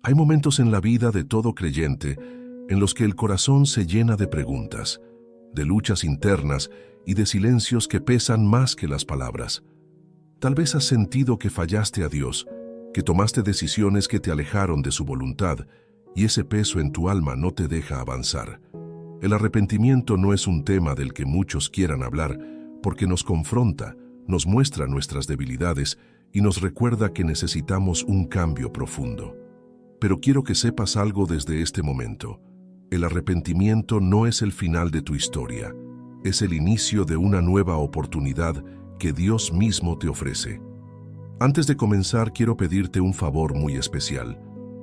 Hay momentos en la vida de todo creyente en los que el corazón se llena de preguntas, de luchas internas y de silencios que pesan más que las palabras. Tal vez has sentido que fallaste a Dios, que tomaste decisiones que te alejaron de su voluntad y ese peso en tu alma no te deja avanzar. El arrepentimiento no es un tema del que muchos quieran hablar porque nos confronta, nos muestra nuestras debilidades y nos recuerda que necesitamos un cambio profundo. Pero quiero que sepas algo desde este momento. El arrepentimiento no es el final de tu historia, es el inicio de una nueva oportunidad que Dios mismo te ofrece. Antes de comenzar, quiero pedirte un favor muy especial.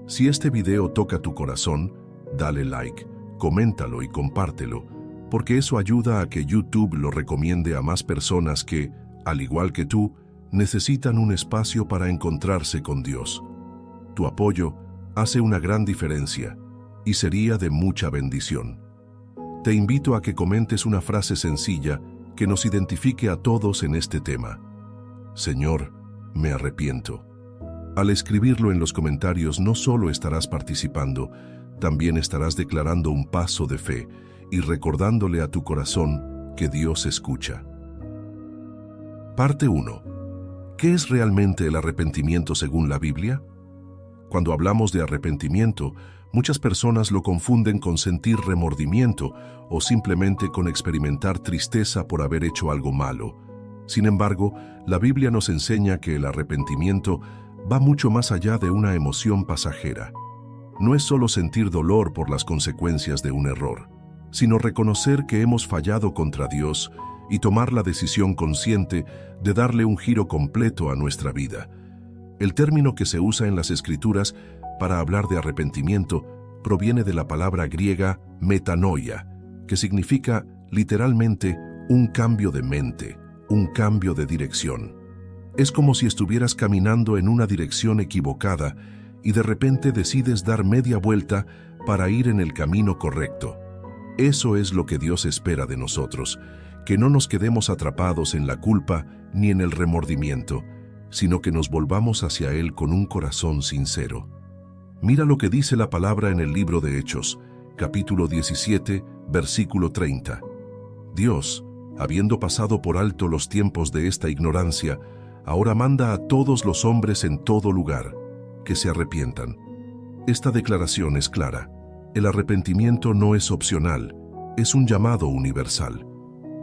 Si este video toca tu corazón, dale like, coméntalo y compártelo, porque eso ayuda a que YouTube lo recomiende a más personas que, al igual que tú, necesitan un espacio para encontrarse con Dios. Tu apoyo hace una gran diferencia y sería de mucha bendición. Te invito a que comentes una frase sencilla que nos identifique a todos en este tema. Señor, me arrepiento. Al escribirlo en los comentarios no solo estarás participando, también estarás declarando un paso de fe y recordándole a tu corazón que Dios escucha. Parte 1. ¿Qué es realmente el arrepentimiento según la Biblia? Cuando hablamos de arrepentimiento, muchas personas lo confunden con sentir remordimiento o simplemente con experimentar tristeza por haber hecho algo malo. Sin embargo, la Biblia nos enseña que el arrepentimiento va mucho más allá de una emoción pasajera. No es solo sentir dolor por las consecuencias de un error, sino reconocer que hemos fallado contra Dios y tomar la decisión consciente de darle un giro completo a nuestra vida. El término que se usa en las Escrituras para hablar de arrepentimiento proviene de la palabra griega metanoia, que significa literalmente un cambio de mente, un cambio de dirección. Es como si estuvieras caminando en una dirección equivocada y de repente decides dar media vuelta para ir en el camino correcto. Eso es lo que Dios espera de nosotros, que no nos quedemos atrapados en la culpa ni en el remordimiento, sino que nos volvamos hacia Él con un corazón sincero. Mira lo que dice la palabra en el libro de Hechos, capítulo 17, versículo 30. Dios, habiendo pasado por alto los tiempos de esta ignorancia, ahora manda a todos los hombres en todo lugar que se arrepientan. Esta declaración es clara. El arrepentimiento no es opcional, es un llamado universal.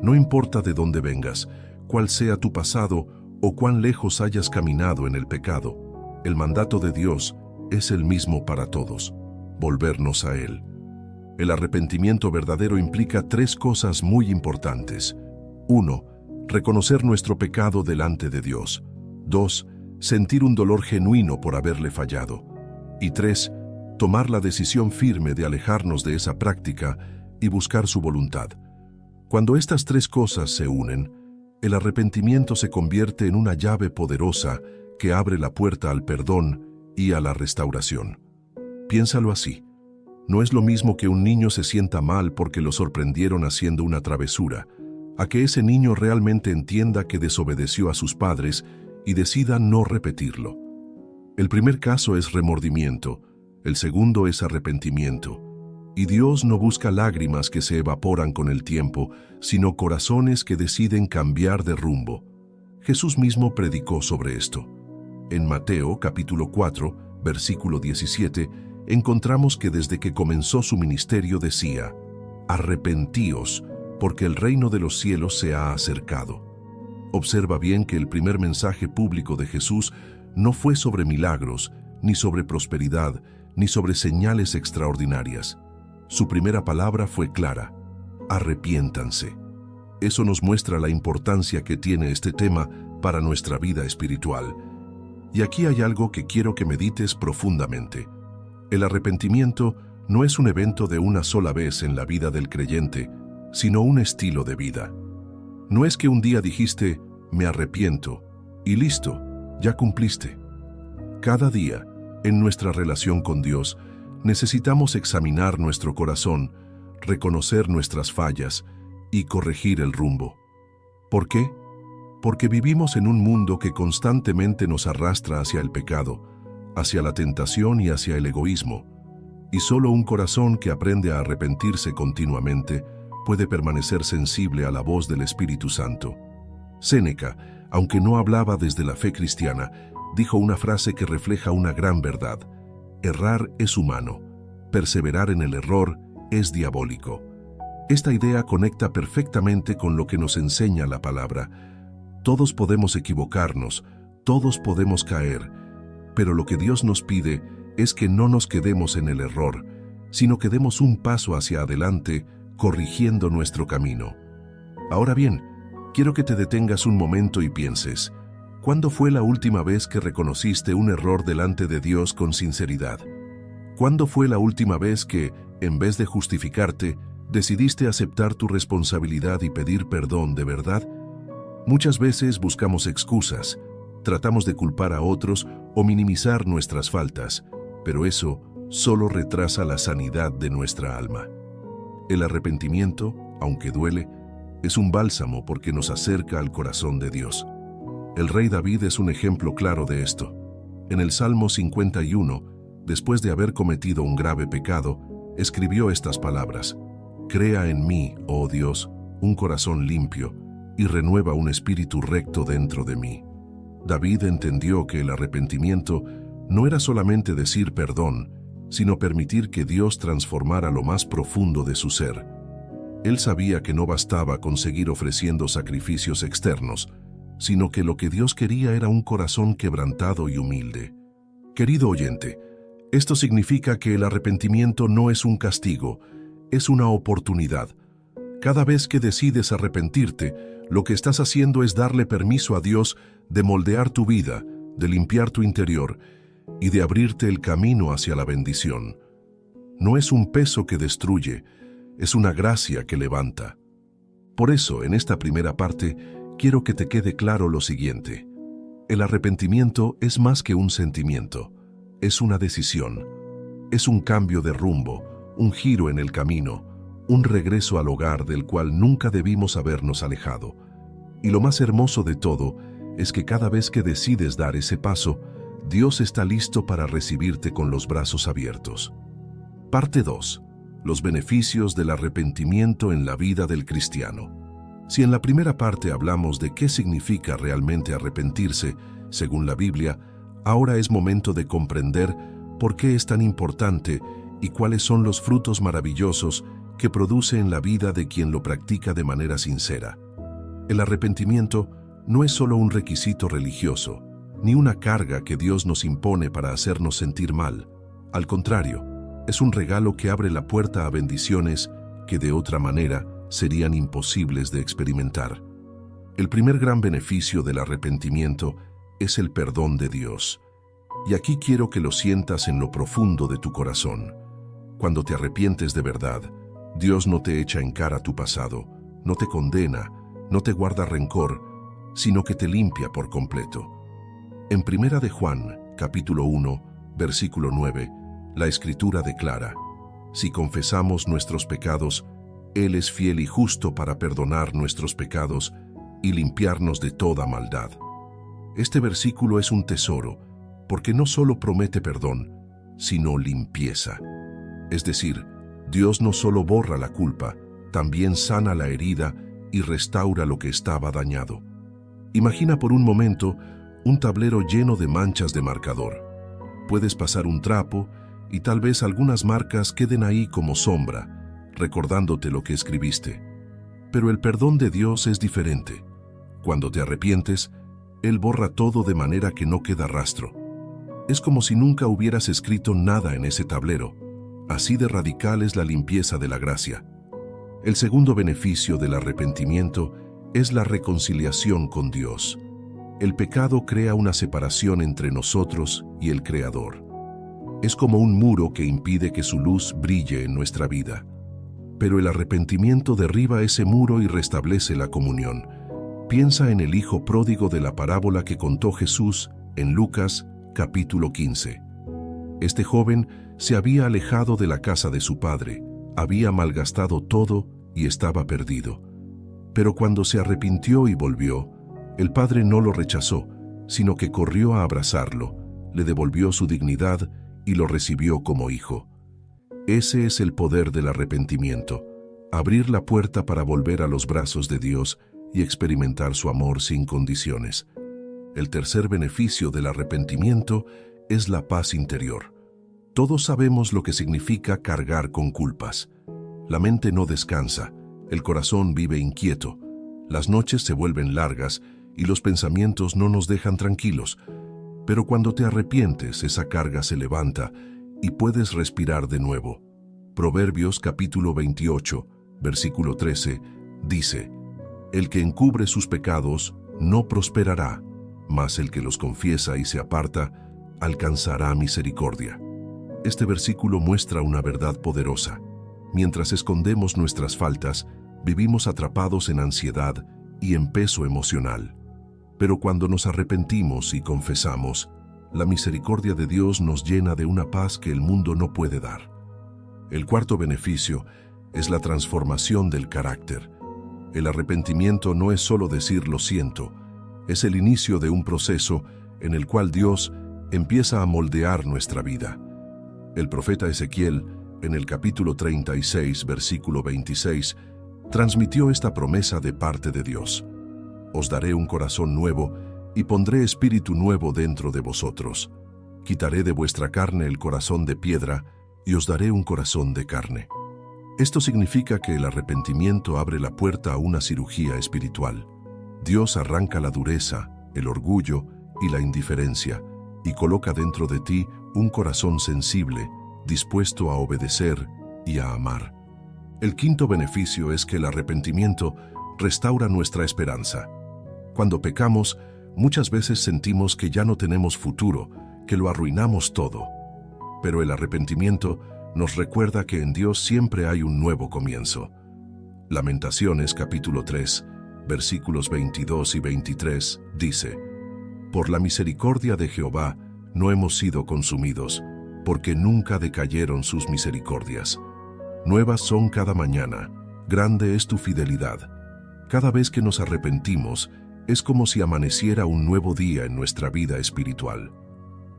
No importa de dónde vengas, cuál sea tu pasado o cuán lejos hayas caminado en el pecado, el mandato de Dios es el mismo para todos: volvernos a Él. El arrepentimiento verdadero implica tres cosas muy importantes. 1. Reconocer nuestro pecado delante de Dios. 2. Sentir un dolor genuino por haberle fallado. Y 3. Tomar la decisión firme de alejarnos de esa práctica y buscar su voluntad. Cuando estas tres cosas se unen, el arrepentimiento se convierte en una llave poderosa que abre la puerta al perdón y a la restauración. Piénsalo así. No es lo mismo que un niño se sienta mal porque lo sorprendieron haciendo una travesura, a que ese niño realmente entienda que desobedeció a sus padres y decida no repetirlo. El primer caso es remordimiento, el segundo es arrepentimiento. Y Dios no busca lágrimas que se evaporan con el tiempo, sino corazones que deciden cambiar de rumbo. Jesús mismo predicó sobre esto. En Mateo capítulo 4, versículo 17, encontramos que desde que comenzó su ministerio decía: «Arrepentíos, porque el reino de los cielos se ha acercado». Observa bien que el primer mensaje público de Jesús no fue sobre milagros, ni sobre prosperidad, ni sobre señales extraordinarias. Su primera palabra fue clara: arrepiéntanse. Eso nos muestra la importancia que tiene este tema para nuestra vida espiritual. Y aquí hay algo que quiero que medites profundamente. El arrepentimiento no es un evento de una sola vez en la vida del creyente, sino un estilo de vida. No es que un día dijiste, me arrepiento, y listo, ya cumpliste. Cada día, en nuestra relación con Dios, necesitamos examinar nuestro corazón, reconocer nuestras fallas y corregir el rumbo. ¿Por qué? Porque vivimos en un mundo que constantemente nos arrastra hacia el pecado, hacia la tentación y hacia el egoísmo, y solo un corazón que aprende a arrepentirse continuamente puede permanecer sensible a la voz del Espíritu Santo. Séneca, aunque no hablaba desde la fe cristiana, dijo una frase que refleja una gran verdad: errar es humano, perseverar en el error es diabólico. Esta idea conecta perfectamente con lo que nos enseña la palabra. Todos podemos equivocarnos, todos podemos caer, pero lo que Dios nos pide es que no nos quedemos en el error, sino que demos un paso hacia adelante, corrigiendo nuestro camino. Ahora bien, quiero que te detengas un momento y pienses, ¿cuándo fue la última vez que reconociste un error delante de Dios con sinceridad? ¿Cuándo fue la última vez que, en vez de justificarte, decidiste aceptar tu responsabilidad y pedir perdón de verdad? Muchas veces buscamos excusas, tratamos de culpar a otros o minimizar nuestras faltas, pero eso solo retrasa la sanidad de nuestra alma. El arrepentimiento, aunque duele, es un bálsamo porque nos acerca al corazón de Dios. El rey David es un ejemplo claro de esto. En el Salmo 51, después de haber cometido un grave pecado, escribió estas palabras: «Crea en mí, oh Dios, un corazón limpio, y renueva un espíritu recto dentro de mí». David entendió que el arrepentimiento no era solamente decir perdón, sino permitir que Dios transformara lo más profundo de su ser. Él sabía que no bastaba con seguir ofreciendo sacrificios externos, sino que lo que Dios quería era un corazón quebrantado y humilde. Querido oyente, esto significa que el arrepentimiento no es un castigo, es una oportunidad. Cada vez que decides arrepentirte, lo que estás haciendo es darle permiso a Dios de moldear tu vida, de limpiar tu interior y de abrirte el camino hacia la bendición. No es un peso que destruye, es una gracia que levanta. Por eso, en esta primera parte, quiero que te quede claro lo siguiente. El arrepentimiento es más que un sentimiento, es una decisión. Es un cambio de rumbo, un giro en el camino, un regreso al hogar del cual nunca debimos habernos alejado. Y lo más hermoso de todo es que cada vez que decides dar ese paso, Dios está listo para recibirte con los brazos abiertos. Parte 2. Los beneficios del arrepentimiento en la vida del cristiano. Si en la primera parte hablamos de qué significa realmente arrepentirse, según la Biblia, ahora es momento de comprender por qué es tan importante y cuáles son los frutos maravillosos que produce en la vida de quien lo practica de manera sincera. El arrepentimiento no es solo un requisito religioso, ni una carga que Dios nos impone para hacernos sentir mal. Al contrario, es un regalo que abre la puerta a bendiciones que de otra manera serían imposibles de experimentar. El primer gran beneficio del arrepentimiento es el perdón de Dios. Y aquí quiero que lo sientas en lo profundo de tu corazón. Cuando te arrepientes de verdad, Dios no te echa en cara tu pasado, no te condena, no te guarda rencor, sino que te limpia por completo. En 1 de Juan, capítulo 1, versículo 9, la Escritura declara: «Si confesamos nuestros pecados, Él es fiel y justo para perdonar nuestros pecados y limpiarnos de toda maldad». Este versículo es un tesoro, porque no solo promete perdón, sino limpieza. Es decir, Dios no solo borra la culpa, también sana la herida y restaura lo que estaba dañado. Imagina por un momento un tablero lleno de manchas de marcador. Puedes pasar un trapo y tal vez algunas marcas queden ahí como sombra, recordándote lo que escribiste. Pero el perdón de Dios es diferente. Cuando te arrepientes, Él borra todo de manera que no queda rastro. Es como si nunca hubieras escrito nada en ese tablero. Así de radical es la limpieza de la gracia. El segundo beneficio del arrepentimiento es la reconciliación con Dios. El pecado crea una separación entre nosotros y el Creador. Es como un muro que impide que su luz brille en nuestra vida. Pero el arrepentimiento derriba ese muro y restablece la comunión. Piensa en el hijo pródigo de la parábola que contó Jesús en Lucas, capítulo 15. Este joven se había alejado de la casa de su padre, había malgastado todo y estaba perdido. Pero cuando se arrepintió y volvió, el padre no lo rechazó, sino que corrió a abrazarlo, le devolvió su dignidad y lo recibió como hijo. Ese es el poder del arrepentimiento, abrir la puerta para volver a los brazos de Dios y experimentar su amor sin condiciones. El tercer beneficio del arrepentimiento es la paz interior. Todos sabemos lo que significa cargar con culpas. La mente no descansa, el corazón vive inquieto, las noches se vuelven largas y los pensamientos no nos dejan tranquilos. Pero cuando te arrepientes, esa carga se levanta y puedes respirar de nuevo. Proverbios capítulo 28, versículo 13, dice: El que encubre sus pecados no prosperará, mas el que los confiesa y se aparta alcanzará misericordia. Este versículo muestra una verdad poderosa. Mientras escondemos nuestras faltas, vivimos atrapados en ansiedad y en peso emocional. Pero cuando nos arrepentimos y confesamos, la misericordia de Dios nos llena de una paz que el mundo no puede dar. El cuarto beneficio es la transformación del carácter. El arrepentimiento no es solo decir lo siento, es el inicio de un proceso en el cual Dios empieza a moldear nuestra vida. El profeta Ezequiel, en el capítulo 36, versículo 26, transmitió esta promesa de parte de Dios: Os daré un corazón nuevo y pondré espíritu nuevo dentro de vosotros. Quitaré de vuestra carne el corazón de piedra y os daré un corazón de carne. Esto significa que el arrepentimiento abre la puerta a una cirugía espiritual. Dios arranca la dureza, el orgullo y la indiferencia y coloca dentro de ti un corazón sensible, dispuesto a obedecer y a amar. El quinto beneficio es que el arrepentimiento restaura nuestra esperanza. Cuando pecamos, muchas veces sentimos que ya no tenemos futuro, que lo arruinamos todo. Pero el arrepentimiento nos recuerda que en Dios siempre hay un nuevo comienzo. Lamentaciones capítulo 3, versículos 22 y 23, dice: Por la misericordia de Jehová no hemos sido consumidos, porque nunca decayeron sus misericordias. Nuevas son cada mañana, grande es tu fidelidad. Cada vez que nos arrepentimos, es como si amaneciera un nuevo día en nuestra vida espiritual.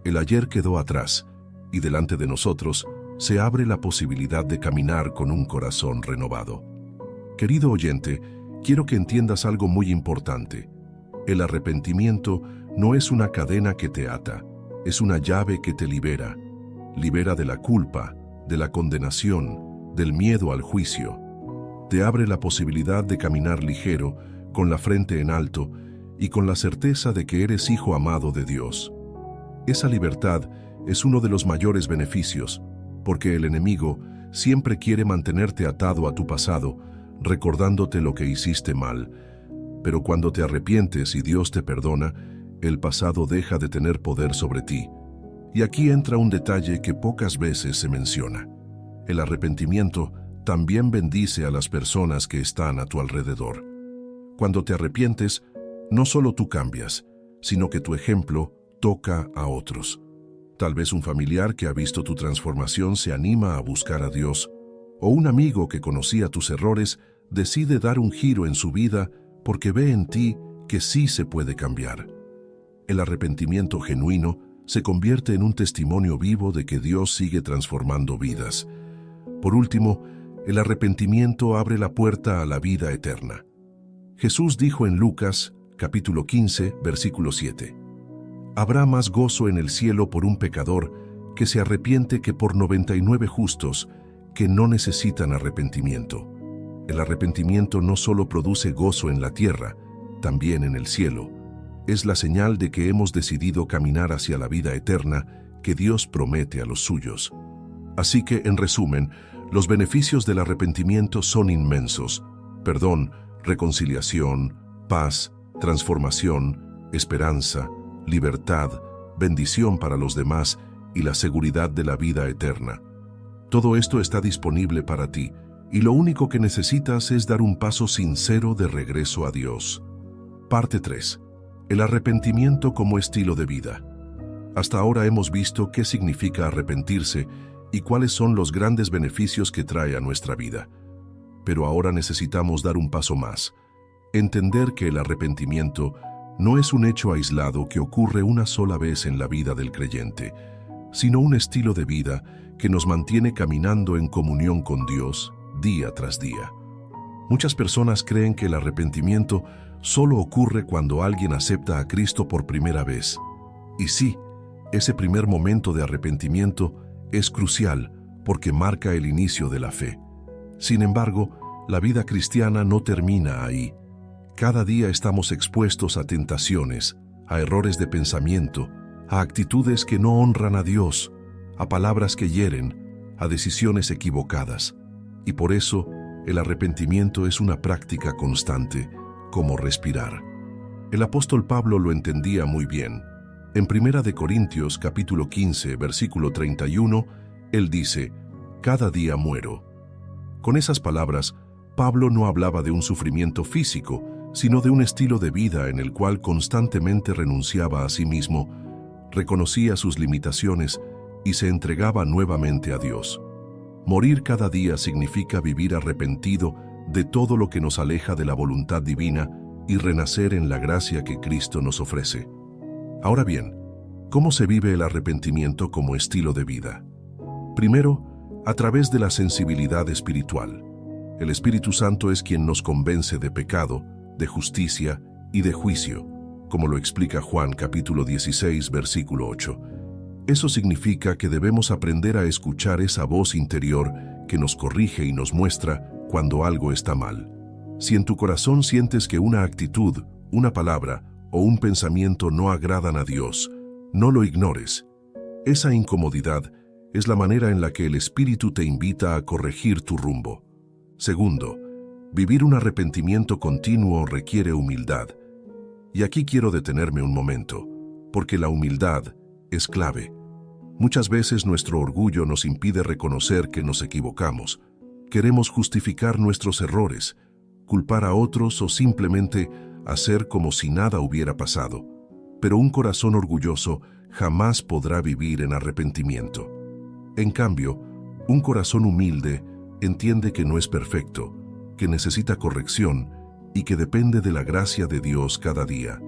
El ayer quedó atrás, y delante de nosotros se abre la posibilidad de caminar con un corazón renovado. Querido oyente, quiero que entiendas algo muy importante. El arrepentimiento no es una cadena que te ata, es una llave que te libera. Libera de la culpa, de la condenación, del miedo al juicio. Te abre la posibilidad de caminar ligero, con la frente en alto y con la certeza de que eres hijo amado de Dios. Esa libertad es uno de los mayores beneficios, porque el enemigo siempre quiere mantenerte atado a tu pasado, recordándote lo que hiciste mal. Pero cuando te arrepientes y Dios te perdona, el pasado deja de tener poder sobre ti. Y aquí entra un detalle que pocas veces se menciona. El arrepentimiento también bendice a las personas que están a tu alrededor. Cuando te arrepientes, no solo tú cambias, sino que tu ejemplo toca a otros. Tal vez un familiar que ha visto tu transformación se anima a buscar a Dios, o un amigo que conocía tus errores decide dar un giro en su vida porque ve en ti que sí se puede cambiar. El arrepentimiento genuino se convierte en un testimonio vivo de que Dios sigue transformando vidas. Por último, el arrepentimiento abre la puerta a la vida eterna. Jesús dijo en Lucas, capítulo 15, versículo 7: Habrá más gozo en el cielo por un pecador que se arrepiente que por 99 justos que no necesitan arrepentimiento. El arrepentimiento no solo produce gozo en la tierra, también en el cielo. Es la señal de que hemos decidido caminar hacia la vida eterna que Dios promete a los suyos. Así que, en resumen, los beneficios del arrepentimiento son inmensos: perdón, reconciliación, paz, transformación, esperanza, libertad, bendición para los demás y la seguridad de la vida eterna. Todo esto está disponible para ti, y lo único que necesitas es dar un paso sincero de regreso a Dios. Parte 3. El arrepentimiento como estilo de vida. Hasta ahora hemos visto qué significa arrepentirse y cuáles son los grandes beneficios que trae a nuestra vida. Pero ahora necesitamos dar un paso más. Entender que el arrepentimiento no es un hecho aislado que ocurre una sola vez en la vida del creyente, sino un estilo de vida que nos mantiene caminando en comunión con Dios día tras día. Muchas personas creen que el arrepentimiento solo ocurre cuando alguien acepta a Cristo por primera vez. Y sí, ese primer momento de arrepentimiento es crucial porque marca el inicio de la fe. Sin embargo, la vida cristiana no termina ahí. Cada día estamos expuestos a tentaciones, a errores de pensamiento, a actitudes que no honran a Dios, a palabras que hieren, a decisiones equivocadas. Y por eso, el arrepentimiento es una práctica constante, como respirar. El apóstol Pablo lo entendía muy bien. En 1 Corintios capítulo 15, versículo 31, él dice: «Cada día muero». Con esas palabras, Pablo no hablaba de un sufrimiento físico, sino de un estilo de vida en el cual constantemente renunciaba a sí mismo, reconocía sus limitaciones y se entregaba nuevamente a Dios. Morir cada día significa vivir arrepentido de todo lo que nos aleja de la voluntad divina y renacer en la gracia que Cristo nos ofrece. Ahora bien, ¿cómo se vive el arrepentimiento como estilo de vida? Primero, a través de la sensibilidad espiritual. El Espíritu Santo es quien nos convence de pecado, de justicia y de juicio, como lo explica Juan capítulo 16, versículo 8. Eso significa que debemos aprender a escuchar esa voz interior que nos corrige y nos muestra cuando algo está mal. Si en tu corazón sientes que una actitud, una palabra o un pensamiento no agradan a Dios, no lo ignores. Esa incomodidad es la manera en la que el Espíritu te invita a corregir tu rumbo. Segundo, vivir un arrepentimiento continuo requiere humildad. Y aquí quiero detenerme un momento, porque la humildad es clave. Muchas veces nuestro orgullo nos impide reconocer que nos equivocamos. Queremos justificar nuestros errores, culpar a otros o simplemente hacer como si nada hubiera pasado. Pero un corazón orgulloso jamás podrá vivir en arrepentimiento. En cambio, un corazón humilde entiende que no es perfecto, que necesita corrección y que depende de la gracia de Dios cada día.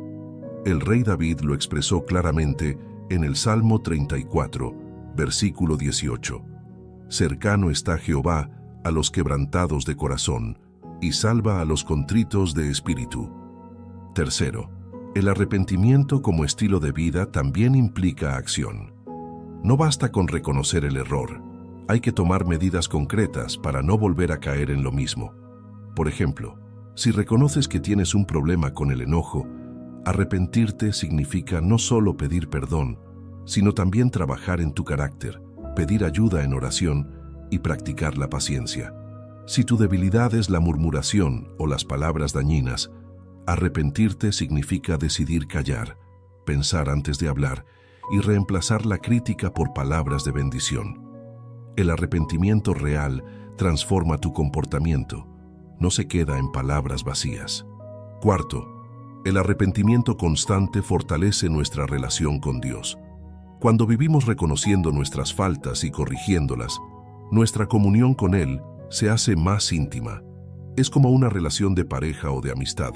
El rey David lo expresó claramente en el Salmo 34, versículo 18. «Cercano está Jehová a los quebrantados de corazón, y salva a los contritos de espíritu». Tercero, el arrepentimiento como estilo de vida también implica acción. No basta con reconocer el error, hay que tomar medidas concretas para no volver a caer en lo mismo. Por ejemplo, si reconoces que tienes un problema con el enojo, arrepentirte significa no solo pedir perdón, sino también trabajar en tu carácter, pedir ayuda en oración y practicar la paciencia. Si tu debilidad es la murmuración o las palabras dañinas, arrepentirte significa decidir callar, pensar antes de hablar y reemplazar la crítica por palabras de bendición. El arrepentimiento real transforma tu comportamiento, no se queda en palabras vacías. Cuarto, el arrepentimiento constante fortalece nuestra relación con Dios. Cuando vivimos reconociendo nuestras faltas y corrigiéndolas, nuestra comunión con Él se hace más íntima. Es como una relación de pareja o de amistad.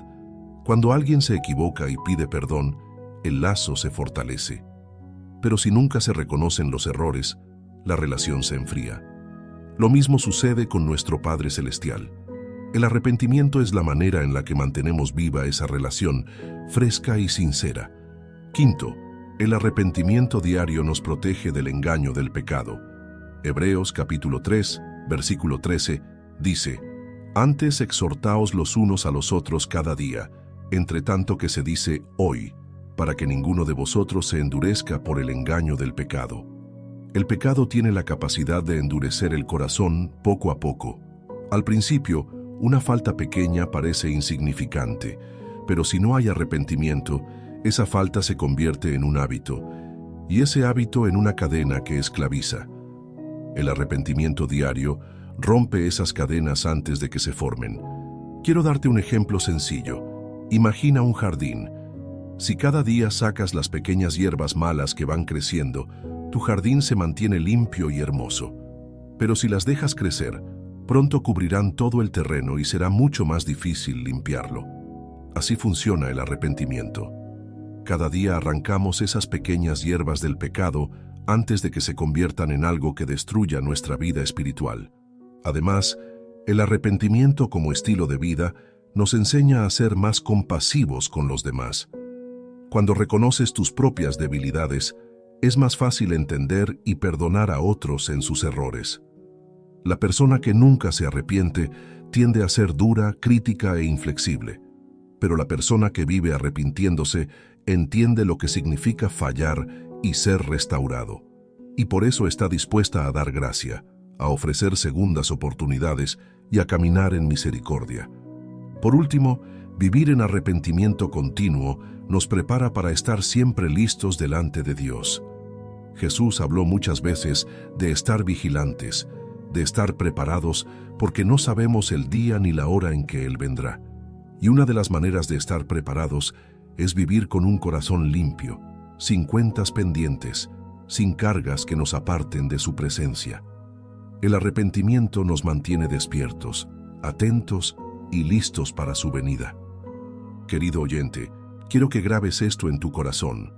Cuando alguien se equivoca y pide perdón, el lazo se fortalece. Pero si nunca se reconocen los errores, la relación se enfría. Lo mismo sucede con nuestro Padre Celestial. El arrepentimiento es la manera en la que mantenemos viva esa relación, fresca y sincera. Quinto, el arrepentimiento diario nos protege del engaño del pecado. Hebreos capítulo 3, versículo 13, dice: «Antes exhortaos los unos a los otros cada día, entre tanto que se dice hoy, para que ninguno de vosotros se endurezca por el engaño del pecado». El pecado tiene la capacidad de endurecer el corazón poco a poco. Al principio, una falta pequeña parece insignificante, pero si no hay arrepentimiento, esa falta se convierte en un hábito, y ese hábito en una cadena que esclaviza. El arrepentimiento diario rompe esas cadenas antes de que se formen. Quiero darte un ejemplo sencillo. Imagina un jardín. Si cada día sacas las pequeñas hierbas malas que van creciendo, tu jardín se mantiene limpio y hermoso. Pero si las dejas crecer, pronto cubrirán todo el terreno y será mucho más difícil limpiarlo. Así funciona el arrepentimiento. Cada día arrancamos esas pequeñas hierbas del pecado antes de que se conviertan en algo que destruya nuestra vida espiritual. Además, el arrepentimiento como estilo de vida nos enseña a ser más compasivos con los demás. Cuando reconoces tus propias debilidades, es más fácil entender y perdonar a otros en sus errores. La persona que nunca se arrepiente tiende a ser dura, crítica e inflexible, pero la persona que vive arrepintiéndose entiende lo que significa fallar y ser restaurado, y por eso está dispuesta a dar gracia, a ofrecer segundas oportunidades y a caminar en misericordia. Por último, vivir en arrepentimiento continuo nos prepara para estar siempre listos delante de Dios. Jesús habló muchas veces de estar vigilantes, de estar preparados porque no sabemos el día ni la hora en que Él vendrá. Y una de las maneras de estar preparados es vivir con un corazón limpio, sin cuentas pendientes, sin cargas que nos aparten de su presencia. El arrepentimiento nos mantiene despiertos, atentos y listos para su venida. Querido oyente, quiero que grabes esto en tu corazón.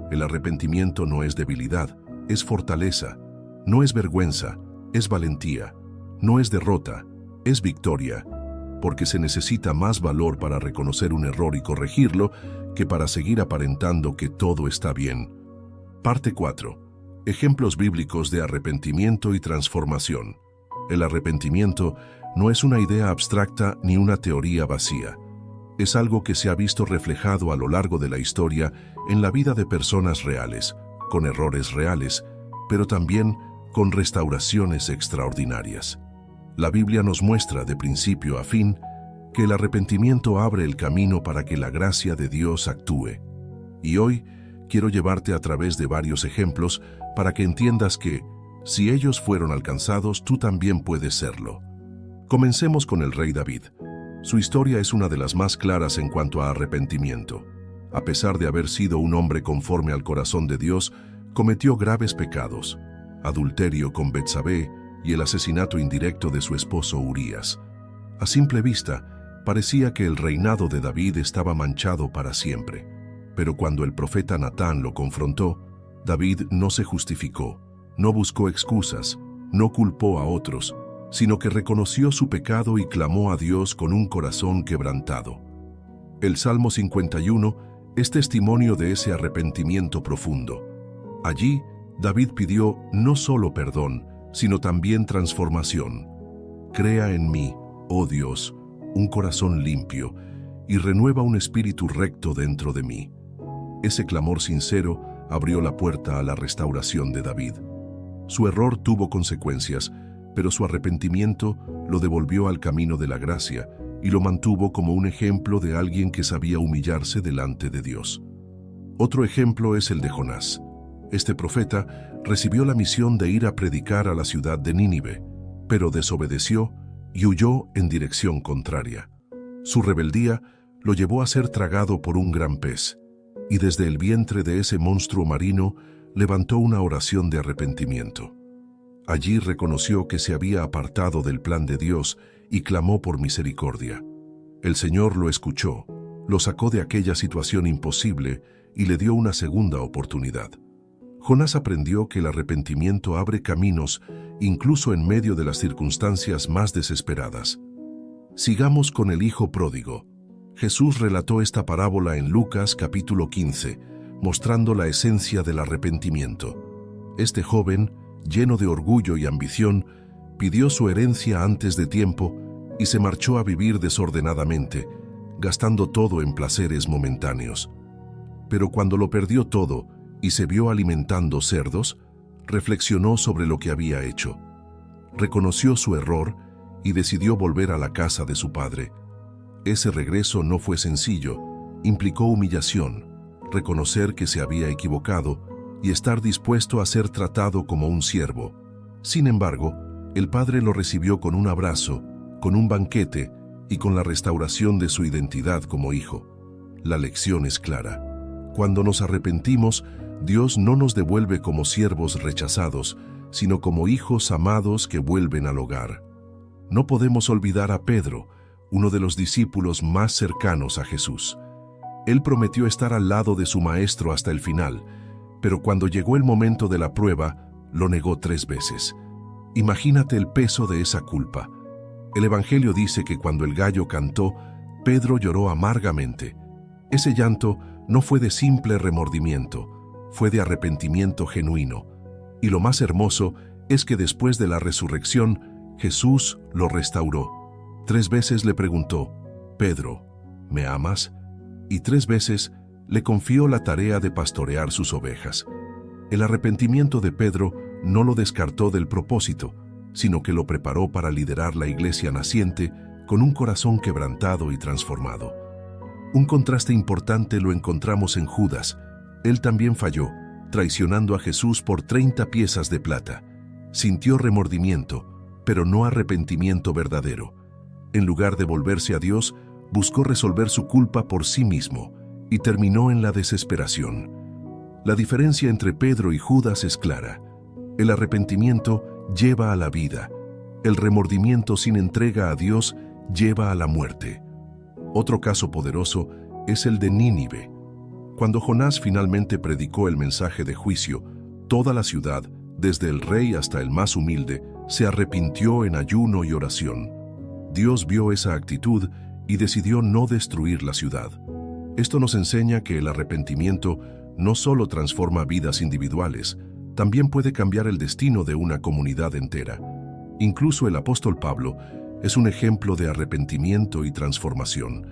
El arrepentimiento no es debilidad, es fortaleza, no es vergüenza, es valentía, no es derrota, es victoria, porque se necesita más valor para reconocer un error y corregirlo que para seguir aparentando que todo está bien. Parte 4. Ejemplos bíblicos de arrepentimiento y transformación. El arrepentimiento no es una idea abstracta ni una teoría vacía. Es algo que se ha visto reflejado a lo largo de la historia en la vida de personas reales, con errores reales, pero también con restauraciones extraordinarias. La Biblia nos muestra de principio a fin que el arrepentimiento abre el camino para que la gracia de Dios actúe. Y hoy quiero llevarte a través de varios ejemplos para que entiendas que, si ellos fueron alcanzados, tú también puedes serlo. Comencemos con el rey David. Su historia es una de las más claras en cuanto a arrepentimiento. A pesar de haber sido un hombre conforme al corazón de Dios, cometió graves pecados: adulterio con Betsabé y el asesinato indirecto de su esposo Urías. A simple vista, parecía que el reinado de David estaba manchado para siempre. Pero cuando el profeta Natán lo confrontó, David no se justificó, no buscó excusas, no culpó a otros, sino que reconoció su pecado y clamó a Dios con un corazón quebrantado. El Salmo 51 es testimonio de ese arrepentimiento profundo. Allí, David pidió no solo perdón, sino también transformación. Crea en mí, oh Dios, un corazón limpio, y renueva un espíritu recto dentro de mí. Ese clamor sincero abrió la puerta a la restauración de David. Su error tuvo consecuencias, pero su arrepentimiento lo devolvió al camino de la gracia y lo mantuvo como un ejemplo de alguien que sabía humillarse delante de Dios. Otro ejemplo es el de Jonás. Este profeta recibió la misión de ir a predicar a la ciudad de Nínive, pero desobedeció y huyó en dirección contraria. Su rebeldía lo llevó a ser tragado por un gran pez, y desde el vientre de ese monstruo marino levantó una oración de arrepentimiento. Allí reconoció que se había apartado del plan de Dios y clamó por misericordia. El Señor lo escuchó, lo sacó de aquella situación imposible y le dio una segunda oportunidad. Jonás aprendió que el arrepentimiento abre caminos incluso en medio de las circunstancias más desesperadas. Sigamos con el hijo pródigo. Jesús relató esta parábola en Lucas capítulo 15, mostrando la esencia del arrepentimiento. Este joven, lleno de orgullo y ambición, pidió su herencia antes de tiempo y se marchó a vivir desordenadamente, gastando todo en placeres momentáneos. Pero cuando lo perdió todo y se vio alimentando cerdos, reflexionó sobre lo que había hecho. Reconoció su error y decidió volver a la casa de su padre. Ese regreso no fue sencillo, implicó humillación, reconocer que se había equivocado y estar dispuesto a ser tratado como un siervo. Sin embargo, el padre lo recibió con un abrazo, con un banquete y con la restauración de su identidad como hijo. La lección es clara. Cuando nos arrepentimos, Dios no nos devuelve como siervos rechazados, sino como hijos amados que vuelven al hogar. No podemos olvidar a Pedro, uno de los discípulos más cercanos a Jesús. Él prometió estar al lado de su maestro hasta el final, pero cuando llegó el momento de la prueba, lo negó 3 veces. Imagínate el peso de esa culpa. El Evangelio dice que cuando el gallo cantó, Pedro lloró amargamente. Ese llanto no fue de simple remordimiento, fue de arrepentimiento genuino. Y lo más hermoso es que después de la resurrección, Jesús lo restauró. 3 veces le preguntó, Pedro, ¿me amas? Y 3 veces le confió la tarea de pastorear sus ovejas. El arrepentimiento de Pedro no lo descartó del propósito, sino que lo preparó para liderar la iglesia naciente con un corazón quebrantado y transformado. Un contraste importante lo encontramos en Judas. Él también falló, traicionando a Jesús por 30 piezas de plata. Sintió remordimiento, pero no arrepentimiento verdadero. En lugar de volverse a Dios, buscó resolver su culpa por sí mismo y terminó en la desesperación. La diferencia entre Pedro y Judas es clara. El arrepentimiento lleva a la vida. El remordimiento sin entrega a Dios lleva a la muerte. Otro caso poderoso es el de Nínive. Cuando Jonás finalmente predicó el mensaje de juicio, toda la ciudad, desde el rey hasta el más humilde, se arrepintió en ayuno y oración. Dios vio esa actitud y decidió no destruir la ciudad. Esto nos enseña que el arrepentimiento no solo transforma vidas individuales, también puede cambiar el destino de una comunidad entera. Incluso el apóstol Pablo es un ejemplo de arrepentimiento y transformación.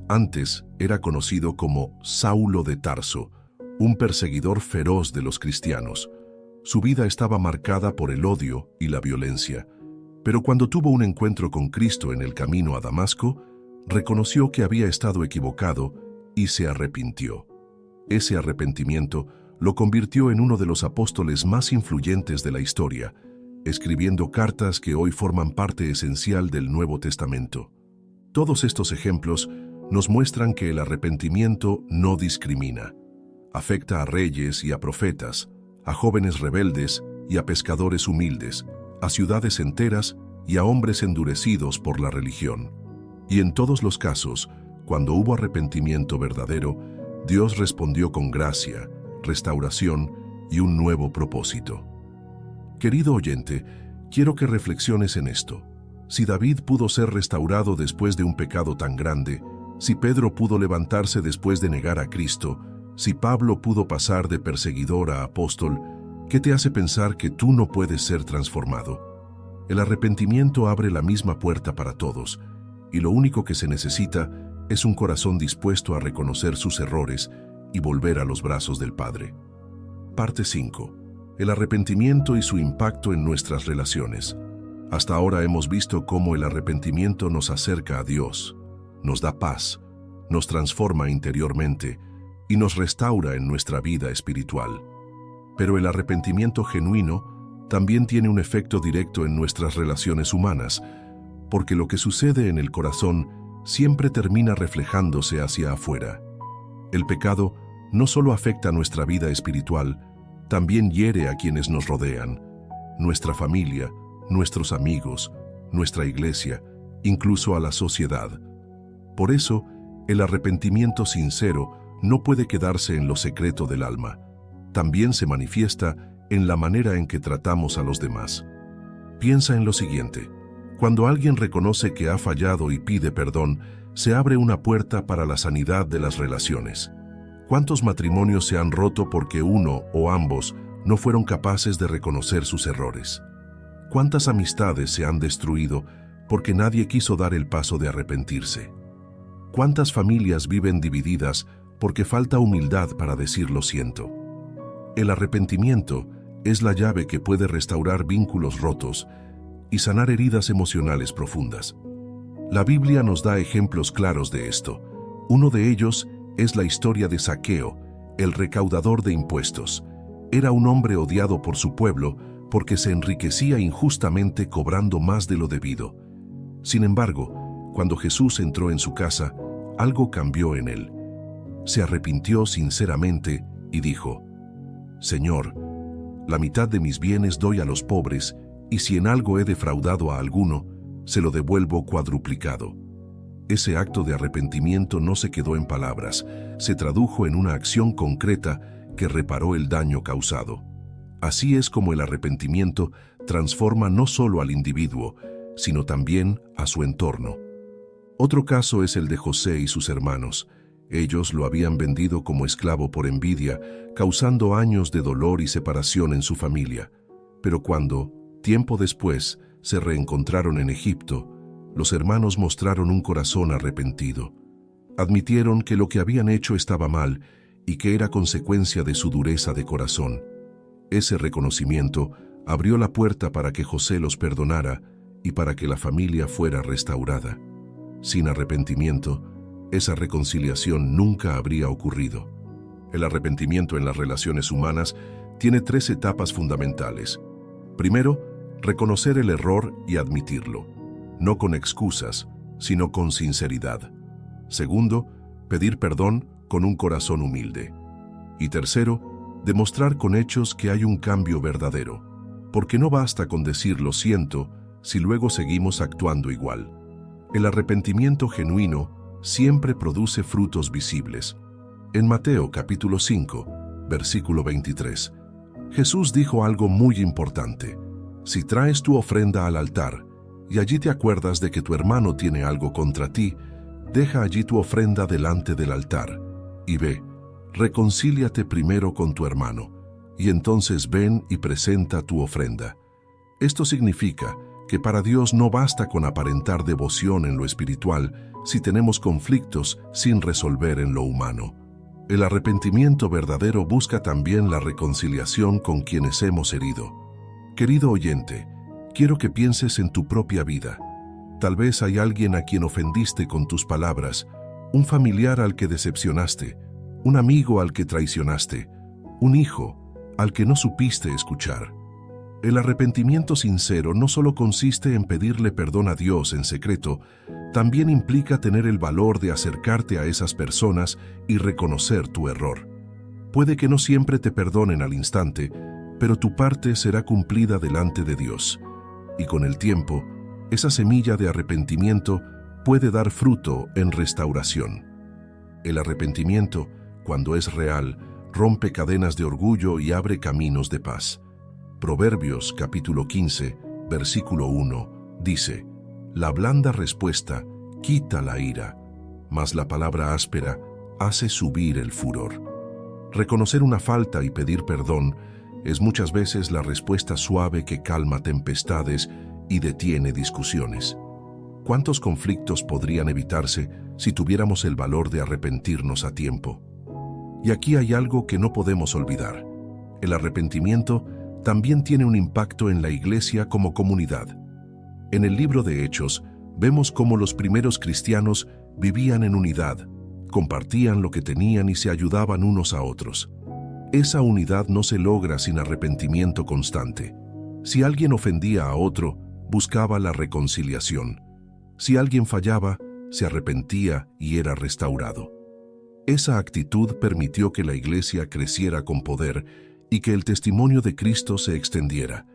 Antes era conocido como Saulo de Tarso, un perseguidor feroz de los cristianos. Su vida estaba marcada por el odio y la violencia, pero cuando tuvo un encuentro con Cristo en el camino a Damasco, reconoció que había estado equivocado y se arrepintió. Ese arrepentimiento lo convirtió en uno de los apóstoles más influyentes de la historia, escribiendo cartas que hoy forman parte esencial del Nuevo Testamento. Todos estos ejemplos nos muestran que el arrepentimiento no discrimina. Afecta a reyes y a profetas, a jóvenes rebeldes y a pescadores humildes, a ciudades enteras y a hombres endurecidos por la religión. Y en todos los casos, cuando hubo arrepentimiento verdadero, Dios respondió con gracia, restauración y un nuevo propósito. Querido oyente, quiero que reflexiones en esto. Si David pudo ser restaurado después de un pecado tan grande, si Pedro pudo levantarse después de negar a Cristo, si Pablo pudo pasar de perseguidor a apóstol, ¿qué te hace pensar que tú no puedes ser transformado? El arrepentimiento abre la misma puerta para todos, y lo único que se necesita es un corazón dispuesto a reconocer sus errores y volver a los brazos del Padre. Parte 5. El arrepentimiento y su impacto en nuestras relaciones. Hasta ahora hemos visto cómo el arrepentimiento nos acerca a Dios, nos da paz, nos transforma interiormente y nos restaura en nuestra vida espiritual. Pero el arrepentimiento genuino también tiene un efecto directo en nuestras relaciones humanas, porque lo que sucede en el corazón siempre termina reflejándose hacia afuera. El pecado no solo afecta nuestra vida espiritual, también hiere a quienes nos rodean, nuestra familia, nuestros amigos, nuestra iglesia, incluso a la sociedad. Por eso, el arrepentimiento sincero no puede quedarse en lo secreto del alma. También se manifiesta en la manera en que tratamos a los demás. Piensa en lo siguiente. Cuando alguien reconoce que ha fallado y pide perdón, se abre una puerta para la sanidad de las relaciones. ¿Cuántos matrimonios se han roto porque uno o ambos no fueron capaces de reconocer sus errores? ¿Cuántas amistades se han destruido porque nadie quiso dar el paso de arrepentirse? ¿Cuántas familias viven divididas porque falta humildad para decir lo siento? El arrepentimiento es la llave que puede restaurar vínculos rotos y sanar heridas emocionales profundas. La Biblia nos da ejemplos claros de esto. Uno de ellos es la historia de Zaqueo, el recaudador de impuestos. Era un hombre odiado por su pueblo porque se enriquecía injustamente cobrando más de lo debido. Sin embargo, cuando Jesús entró en su casa, algo cambió en él. Se arrepintió sinceramente y dijo: Señor, la mitad de mis bienes doy a los pobres, y si en algo he defraudado a alguno, se lo devuelvo cuadruplicado. Ese acto de arrepentimiento no se quedó en palabras, se tradujo en una acción concreta que reparó el daño causado. Así es como el arrepentimiento transforma no solo al individuo, sino también a su entorno. Otro caso es el de José y sus hermanos. Ellos lo habían vendido como esclavo por envidia, causando años de dolor y separación en su familia. Pero cuando, tiempo después, se reencontraron en Egipto, los hermanos mostraron un corazón arrepentido. Admitieron que lo que habían hecho estaba mal y que era consecuencia de su dureza de corazón. Ese reconocimiento abrió la puerta para que José los perdonara y para que la familia fuera restaurada. Sin arrepentimiento, esa reconciliación nunca habría ocurrido. El arrepentimiento en las relaciones humanas tiene 3 etapas fundamentales. Primero, reconocer el error y admitirlo, no con excusas, sino con sinceridad. Segundo, pedir perdón con un corazón humilde. Y tercero, demostrar con hechos que hay un cambio verdadero, porque no basta con decir lo siento si luego seguimos actuando igual. El arrepentimiento genuino siempre produce frutos visibles. En Mateo capítulo 5, versículo 23, Jesús dijo algo muy importante. Si traes tu ofrenda al altar y allí te acuerdas de que tu hermano tiene algo contra ti, deja allí tu ofrenda delante del altar y ve, reconcíliate primero con tu hermano, y entonces ven y presenta tu ofrenda. Esto significa que para Dios no basta con aparentar devoción en lo espiritual si tenemos conflictos sin resolver en lo humano. El arrepentimiento verdadero busca también la reconciliación con quienes hemos herido. Querido oyente, quiero que pienses en tu propia vida. Tal vez hay alguien a quien ofendiste con tus palabras, un familiar al que decepcionaste, un amigo al que traicionaste, un hijo al que no supiste escuchar. El arrepentimiento sincero no solo consiste en pedirle perdón a Dios en secreto, también implica tener el valor de acercarte a esas personas y reconocer tu error. Puede que no siempre te perdonen al instante, pero tu parte será cumplida delante de Dios. Y con el tiempo, esa semilla de arrepentimiento puede dar fruto en restauración. El arrepentimiento, cuando es real, rompe cadenas de orgullo y abre caminos de paz. Proverbios capítulo 15, versículo 1, dice: La blanda respuesta quita la ira, mas la palabra áspera hace subir el furor. Reconocer una falta y pedir perdón es muchas veces la respuesta suave que calma tempestades y detiene discusiones. ¿Cuántos conflictos podrían evitarse si tuviéramos el valor de arrepentirnos a tiempo? Y aquí hay algo que no podemos olvidar. El arrepentimiento también tiene un impacto en la iglesia como comunidad. En el libro de Hechos, vemos cómo los primeros cristianos vivían en unidad, compartían lo que tenían y se ayudaban unos a otros. Esa unidad no se logra sin arrepentimiento constante. Si alguien ofendía a otro, buscaba la reconciliación. Si alguien fallaba, se arrepentía y era restaurado. Esa actitud permitió que la iglesia creciera con poder y que el testimonio de Cristo se extendiera.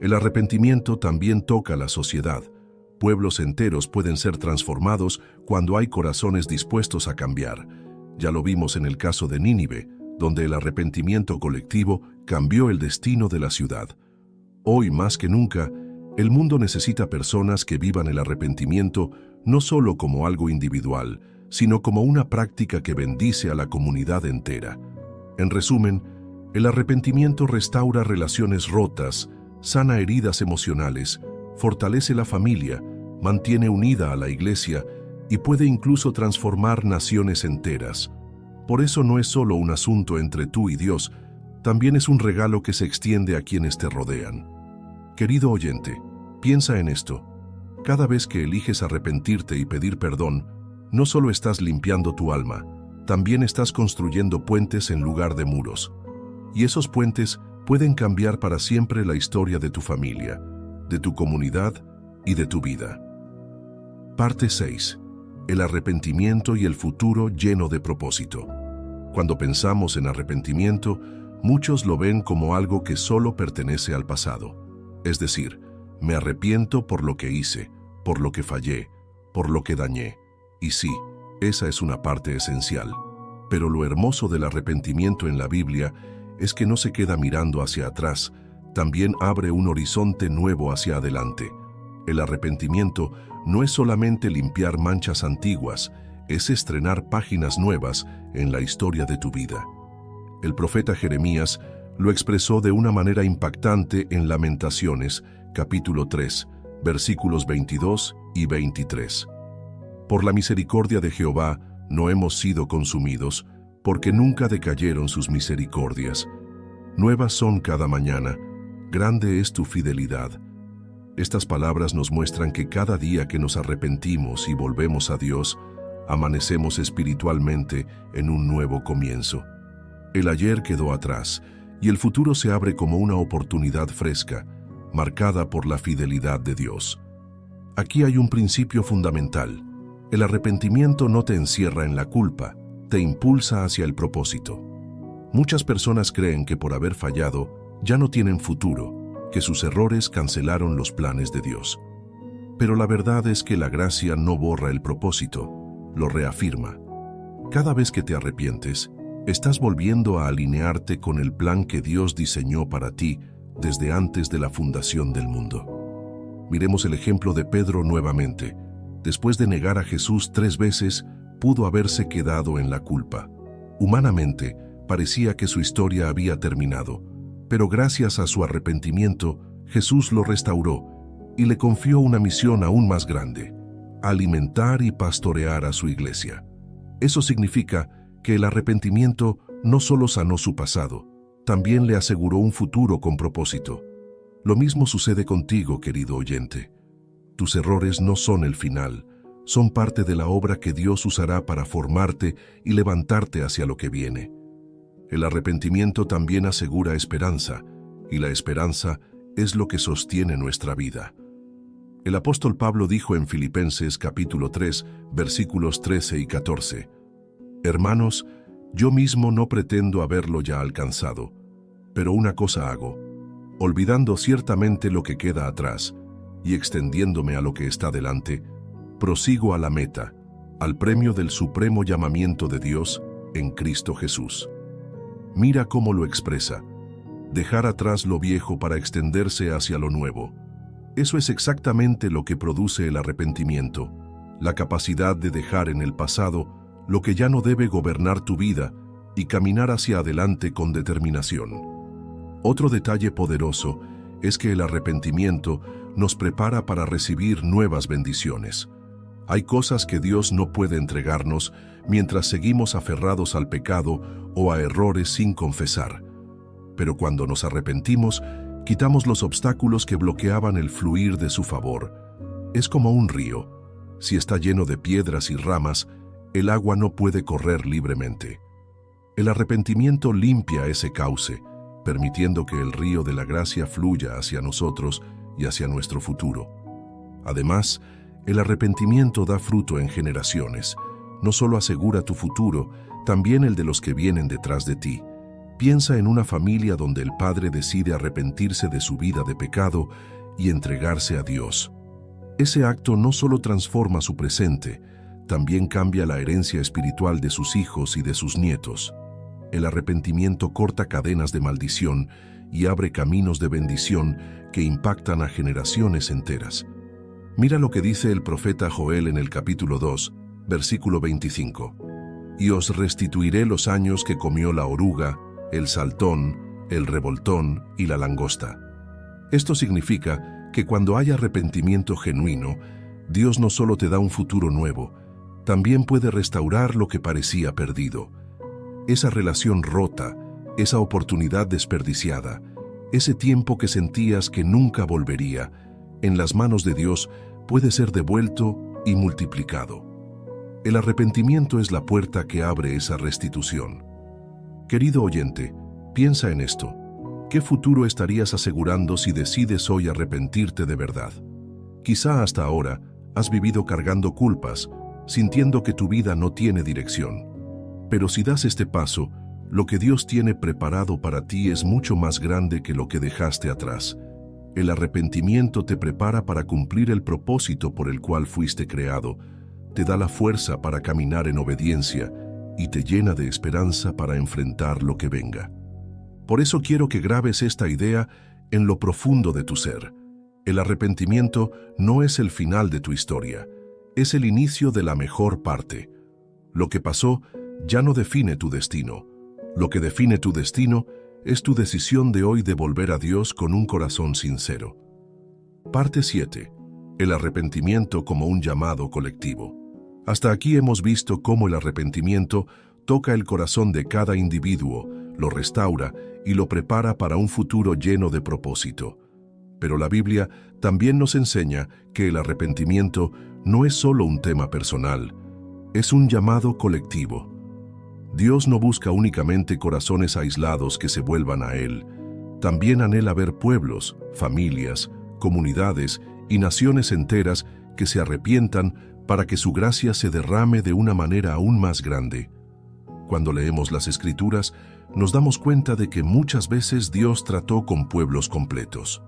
El arrepentimiento también toca a la sociedad. Pueblos enteros pueden ser transformados cuando hay corazones dispuestos a cambiar. Ya lo vimos en el caso de Nínive, donde el arrepentimiento colectivo cambió el destino de la ciudad. Hoy, más que nunca, el mundo necesita personas que vivan el arrepentimiento no solo como algo individual, sino como una práctica que bendice a la comunidad entera. En resumen, el arrepentimiento restaura relaciones rotas, sana heridas emocionales, fortalece la familia, mantiene unida a la iglesia y puede incluso transformar naciones enteras. Por eso no es solo un asunto entre tú y Dios, también es un regalo que se extiende a quienes te rodean. Querido oyente, piensa en esto. Cada vez que eliges arrepentirte y pedir perdón, no solo estás limpiando tu alma, también estás construyendo puentes en lugar de muros. Y esos puentes pueden cambiar para siempre la historia de tu familia, de tu comunidad y de tu vida. Parte 6. El arrepentimiento y el futuro lleno de propósito. Cuando pensamos en arrepentimiento, muchos lo ven como algo que solo pertenece al pasado. Es decir, me arrepiento por lo que hice, por lo que fallé, por lo que dañé. Y sí, esa es una parte esencial. Pero lo hermoso del arrepentimiento en la Biblia es que no se queda mirando hacia atrás, también abre un horizonte nuevo hacia adelante. El arrepentimiento no es solamente limpiar manchas antiguas, es estrenar páginas nuevas en la historia de tu vida. El profeta Jeremías lo expresó de una manera impactante en Lamentaciones, capítulo 3, versículos 22 y 23. Por la misericordia de Jehová no hemos sido consumidos, porque nunca decayeron sus misericordias. Nuevas son cada mañana, grande es tu fidelidad. Estas palabras nos muestran que cada día que nos arrepentimos y volvemos a Dios, amanecemos espiritualmente en un nuevo comienzo. El ayer quedó atrás y el futuro se abre como una oportunidad fresca, marcada por la fidelidad de Dios. Aquí hay un principio fundamental. El arrepentimiento no te encierra en la culpa, te impulsa hacia el propósito. Muchas personas creen que por haber fallado ya no tienen futuro, que sus errores cancelaron los planes de Dios. Pero la verdad es que la gracia no borra el propósito, lo reafirma. Cada vez que te arrepientes, estás volviendo a alinearte con el plan que Dios diseñó para ti desde antes de la fundación del mundo. Miremos el ejemplo de Pedro nuevamente. Después de negar a Jesús 3 veces, pudo haberse quedado en la culpa. Humanamente, parecía que su historia había terminado, pero gracias a su arrepentimiento, Jesús lo restauró y le confió una misión aún más grande: alimentar y pastorear a su iglesia. Eso significa que el arrepentimiento no solo sanó su pasado, también le aseguró un futuro con propósito. Lo mismo sucede contigo, querido oyente. Tus errores no son el final, son parte de la obra que Dios usará para formarte y levantarte hacia lo que viene. El arrepentimiento también asegura esperanza, y la esperanza es lo que sostiene nuestra vida. El apóstol Pablo dijo en Filipenses capítulo 3, versículos 13 y 14, «Hermanos, yo mismo no pretendo haberlo ya alcanzado, pero una cosa hago, olvidando ciertamente lo que queda atrás y extendiéndome a lo que está delante, prosigo a la meta, al premio del supremo llamamiento de Dios en Cristo Jesús». Mira cómo lo expresa: dejar atrás lo viejo para extenderse hacia lo nuevo. Eso es exactamente lo que produce el arrepentimiento, la capacidad de dejar en el pasado lo que ya no debe gobernar tu vida y caminar hacia adelante con determinación. Otro detalle poderoso es que el arrepentimiento nos prepara para recibir nuevas bendiciones. Hay cosas que Dios no puede entregarnos mientras seguimos aferrados al pecado o a errores sin confesar. Pero cuando nos arrepentimos, quitamos los obstáculos que bloqueaban el fluir de su favor. Es como un río. Si está lleno de piedras y ramas, el agua no puede correr libremente. El arrepentimiento limpia ese cauce, permitiendo que el río de la gracia fluya hacia nosotros y hacia nuestro futuro. Además, el arrepentimiento da fruto en generaciones. No solo asegura tu futuro, también el de los que vienen detrás de ti. Piensa en una familia donde el padre decide arrepentirse de su vida de pecado y entregarse a Dios. Ese acto no solo transforma su presente, también cambia la herencia espiritual de sus hijos y de sus nietos. El arrepentimiento corta cadenas de maldición y abre caminos de bendición que impactan a generaciones enteras. Mira lo que dice el profeta Joel en el capítulo 2, versículo 25. «Y os restituiré los años que comió la oruga, el saltón, el revoltón y la langosta». Esto significa que cuando hay arrepentimiento genuino, Dios no solo te da un futuro nuevo, también puede restaurar lo que parecía perdido. Esa relación rota, esa oportunidad desperdiciada, ese tiempo que sentías que nunca volvería, en las manos de Dios puede ser devuelto y multiplicado. El arrepentimiento es la puerta que abre esa restitución. Querido oyente, piensa en esto. ¿Qué futuro estarías asegurando si decides hoy arrepentirte de verdad? Quizá hasta ahora has vivido cargando culpas, sintiendo que tu vida no tiene dirección. Pero si das este paso, lo que Dios tiene preparado para ti es mucho más grande que lo que dejaste atrás. El arrepentimiento te prepara para cumplir el propósito por el cual fuiste creado. te da la fuerza para caminar en obediencia y te llena de esperanza para enfrentar lo que venga. Por eso quiero que grabes esta idea en lo profundo de tu ser. El arrepentimiento no es el final de tu historia, es el inicio de la mejor parte. Lo que pasó ya no define tu destino. Lo que define tu destino es tu decisión de hoy de volver a Dios con un corazón sincero. Parte 7. El arrepentimiento como un llamado colectivo. Hasta aquí hemos visto cómo el arrepentimiento toca el corazón de cada individuo, lo restaura y lo prepara para un futuro lleno de propósito. Pero la Biblia también nos enseña que el arrepentimiento no es solo un tema personal, es un llamado colectivo. Dios no busca únicamente corazones aislados que se vuelvan a Él. También anhela ver pueblos, familias, comunidades y naciones enteras que se arrepientan para que su gracia se derrame de una manera aún más grande. Cuando leemos las Escrituras, nos damos cuenta de que muchas veces Dios trató con pueblos completos.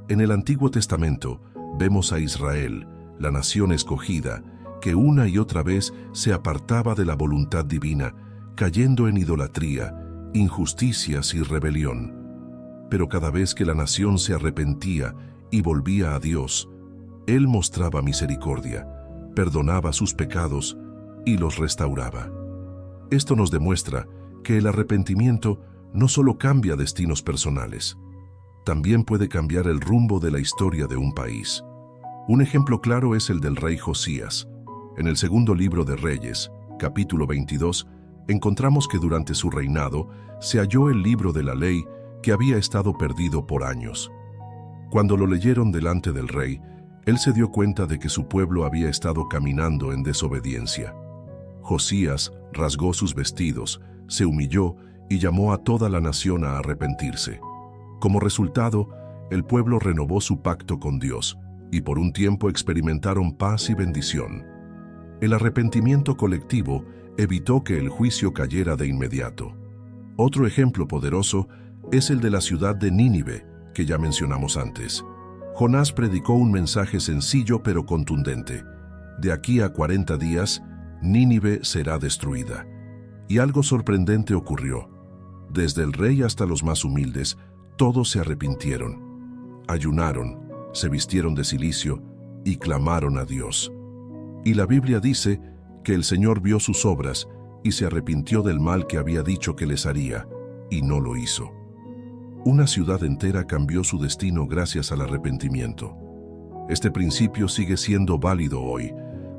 En el Antiguo Testamento vemos a Israel, la nación escogida, que una y otra vez se apartaba de la voluntad divina, cayendo en idolatría, injusticias y rebelión. Pero cada vez que la nación se arrepentía y volvía a Dios, Él mostraba misericordia, perdonaba sus pecados y los restauraba. Esto nos demuestra que el arrepentimiento no solo cambia destinos personales, también puede cambiar el rumbo de la historia de un país. Un ejemplo claro es el del rey Josías. En el segundo libro de Reyes, capítulo 22, encontramos que durante su reinado se halló el libro de la ley que había estado perdido por años. Cuando lo leyeron delante del rey, él se dio cuenta de que su pueblo había estado caminando en desobediencia. Josías rasgó sus vestidos, se humilló y llamó a toda la nación a arrepentirse. Como resultado, el pueblo renovó su pacto con Dios y por un tiempo experimentaron paz y bendición. El arrepentimiento colectivo evitó que el juicio cayera de inmediato. Otro ejemplo poderoso es el de la ciudad de Nínive, que ya mencionamos antes. Jonás predicó un mensaje sencillo pero contundente. De aquí a 40 días, Nínive será destruida. Y algo sorprendente ocurrió. Desde el rey hasta los más humildes, todos se arrepintieron. Ayunaron, se vistieron de cilicio y clamaron a Dios. Y la Biblia dice que el Señor vio sus obras y se arrepintió del mal que había dicho que les haría, y no lo hizo. Una ciudad entera cambió su destino gracias al arrepentimiento. Este principio sigue siendo válido hoy.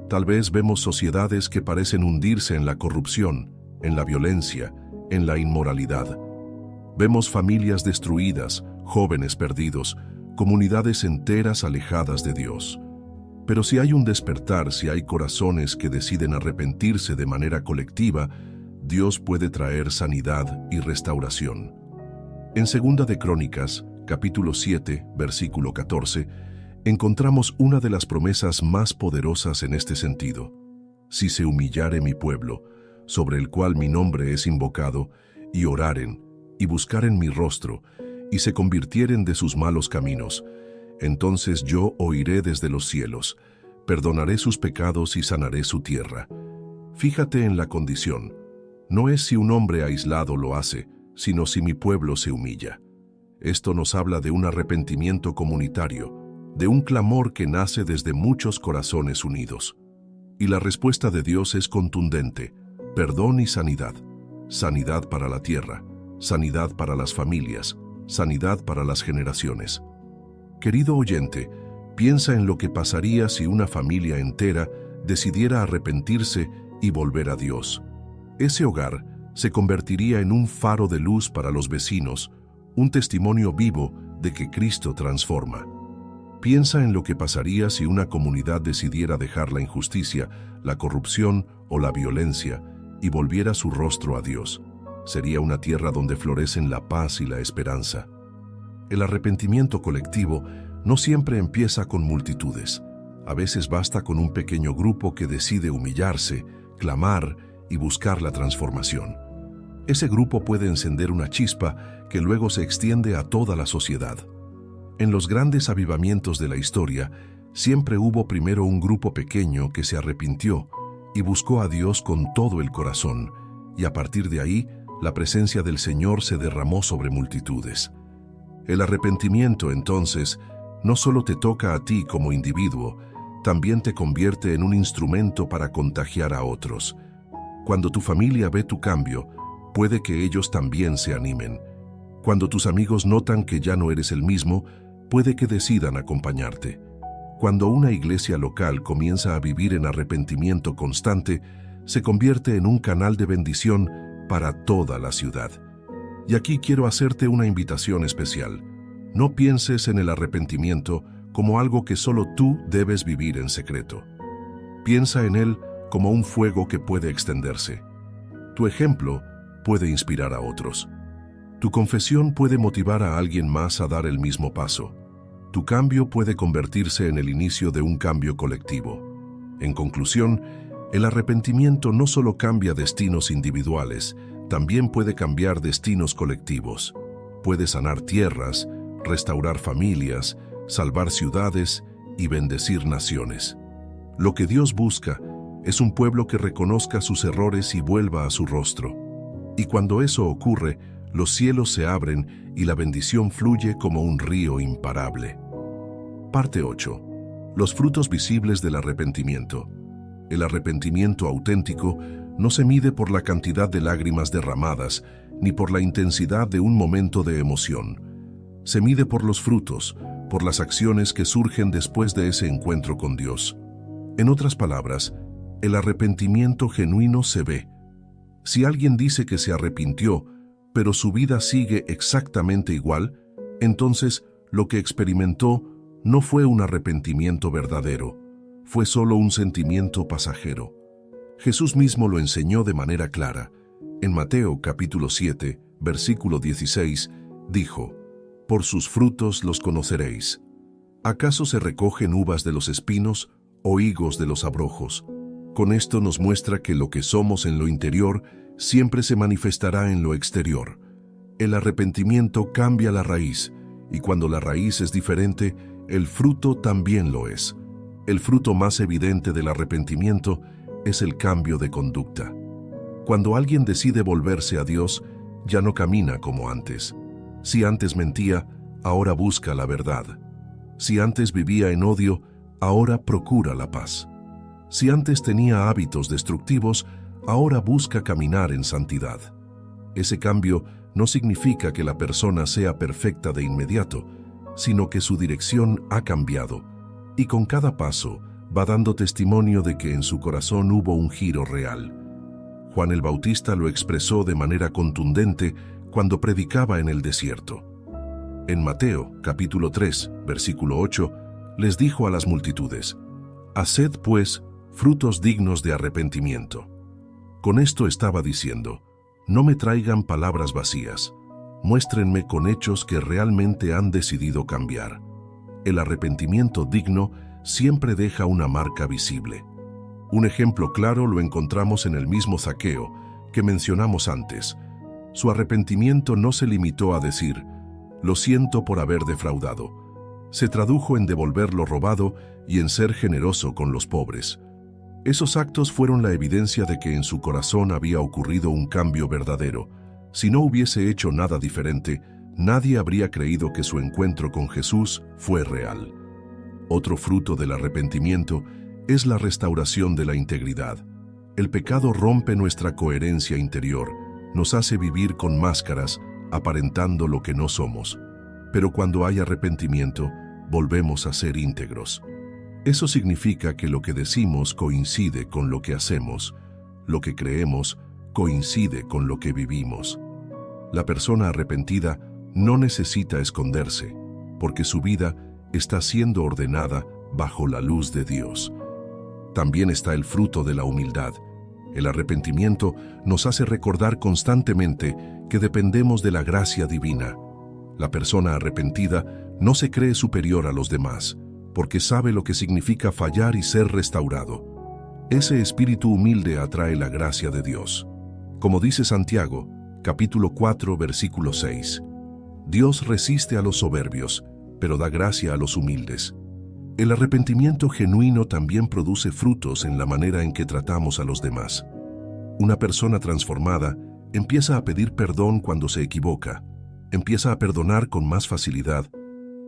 Tal vez vemos sociedades que parecen hundirse en la corrupción, en la violencia, en la inmoralidad. Vemos familias destruidas, jóvenes perdidos, comunidades enteras alejadas de Dios. Pero si hay un despertar, si hay corazones que deciden arrepentirse de manera colectiva, Dios puede traer sanidad y restauración. En 2 de Crónicas, capítulo 7, versículo 14, encontramos una de las promesas más poderosas en este sentido. Si se humillare mi pueblo, sobre el cual mi nombre es invocado, y oraren, y buscaren mi rostro, y se convirtieren de sus malos caminos, entonces yo oiré desde los cielos, perdonaré sus pecados y sanaré su tierra. Fíjate en la condición. No es si un hombre aislado lo hace, sino si mi pueblo se humilla. Esto nos habla de un arrepentimiento comunitario, de un clamor que nace desde muchos corazones unidos. Y la respuesta de Dios es contundente: perdón y sanidad. Sanidad para la tierra, sanidad para las familias, sanidad para las generaciones. Querido oyente, piensa en lo que pasaría si una familia entera decidiera arrepentirse y volver a Dios. Ese hogar se convertiría en un faro de luz para los vecinos, un testimonio vivo de que Cristo transforma. Piensa en lo que pasaría si una comunidad decidiera dejar la injusticia, la corrupción o la violencia y volviera su rostro a Dios. Sería una tierra donde florecen la paz y la esperanza. El arrepentimiento colectivo no siempre empieza con multitudes. A veces basta con un pequeño grupo que decide humillarse, clamar y buscar la transformación. Ese grupo puede encender una chispa que luego se extiende a toda la sociedad. En los grandes avivamientos de la historia, siempre hubo primero un grupo pequeño que se arrepintió y buscó a Dios con todo el corazón, y a partir de ahí, la presencia del Señor se derramó sobre multitudes. El arrepentimiento, entonces, no solo te toca a ti como individuo, también te convierte en un instrumento para contagiar a otros. Cuando tu familia ve tu cambio, puede que ellos también se animen. Cuando tus amigos notan que ya no eres el mismo, puede que decidan acompañarte. Cuando una iglesia local comienza a vivir en arrepentimiento constante, se convierte en un canal de bendición para toda la ciudad. Y aquí quiero hacerte una invitación especial. No pienses en el arrepentimiento como algo que solo tú debes vivir en secreto. Piensa en él como un fuego que puede extenderse. Tu ejemplo puede inspirar a otros. Tu confesión puede motivar a alguien más a dar el mismo paso. Tu cambio puede convertirse en el inicio de un cambio colectivo. En conclusión, el arrepentimiento no solo cambia destinos individuales, también puede cambiar destinos colectivos. Puede sanar tierras, restaurar familias, salvar ciudades y bendecir naciones. Lo que Dios busca es un pueblo que reconozca sus errores y vuelva a su rostro. Y cuando eso ocurre, los cielos se abren y la bendición fluye como un río imparable. Parte 8. Los frutos visibles del arrepentimiento. El arrepentimiento auténtico no se mide por la cantidad de lágrimas derramadas, ni por la intensidad de un momento de emoción. Se mide por los frutos, por las acciones que surgen después de ese encuentro con Dios. En otras palabras, el arrepentimiento genuino se ve. Si alguien dice que se arrepintió, pero su vida sigue exactamente igual, entonces lo que experimentó no fue un arrepentimiento verdadero, fue solo un sentimiento pasajero. Jesús mismo lo enseñó de manera clara. En Mateo capítulo 7, versículo 16, dijo: «Por sus frutos los conoceréis. ¿Acaso se recogen uvas de los espinos o higos de los abrojos?». Con esto nos muestra que lo que somos en lo interior siempre se manifestará en lo exterior. El arrepentimiento cambia la raíz, y cuando la raíz es diferente, el fruto también lo es. El fruto más evidente del arrepentimiento es el cambio de conducta. Cuando alguien decide volverse a Dios, ya no camina como antes. Si antes mentía, ahora busca la verdad. Si antes vivía en odio, ahora procura la paz. Si antes tenía hábitos destructivos, ahora busca caminar en santidad. Ese cambio no significa que la persona sea perfecta de inmediato, sino que su dirección ha cambiado, y con cada paso va dando testimonio de que en su corazón hubo un giro real. Juan el Bautista lo expresó de manera contundente cuando predicaba en el desierto. En Mateo, capítulo 3, versículo 8, les dijo a las multitudes: «Haced, pues, frutos dignos de arrepentimiento». Con esto estaba diciendo: no me traigan palabras vacías, muéstrenme con hechos que realmente han decidido cambiar. El arrepentimiento digno siempre deja una marca visible. Un ejemplo claro lo encontramos en el mismo Zaqueo que mencionamos antes. Su arrepentimiento no se limitó a decir: «Lo siento por haber defraudado». Se tradujo en devolver lo robado y en ser generoso con los pobres. Esos actos fueron la evidencia de que en su corazón había ocurrido un cambio verdadero. Si no hubiese hecho nada diferente, nadie habría creído que su encuentro con Jesús fue real. Otro fruto del arrepentimiento es la restauración de la integridad. El pecado rompe nuestra coherencia interior, nos hace vivir con máscaras, aparentando lo que no somos. Pero cuando hay arrepentimiento, volvemos a ser íntegros. Eso significa que lo que decimos coincide con lo que hacemos, lo que creemos coincide con lo que vivimos. La persona arrepentida no necesita esconderse, porque su vida está siendo ordenada bajo la luz de Dios. También está el fruto de la humildad. El arrepentimiento nos hace recordar constantemente que dependemos de la gracia divina. La persona arrepentida no se cree superior a los demás, porque sabe lo que significa fallar y ser restaurado. Ese espíritu humilde atrae la gracia de Dios. Como dice Santiago, capítulo 4, versículo 6, Dios resiste a los soberbios, pero da gracia a los humildes. El arrepentimiento genuino también produce frutos en la manera en que tratamos a los demás. Una persona transformada empieza a pedir perdón cuando se equivoca, empieza a perdonar con más facilidad,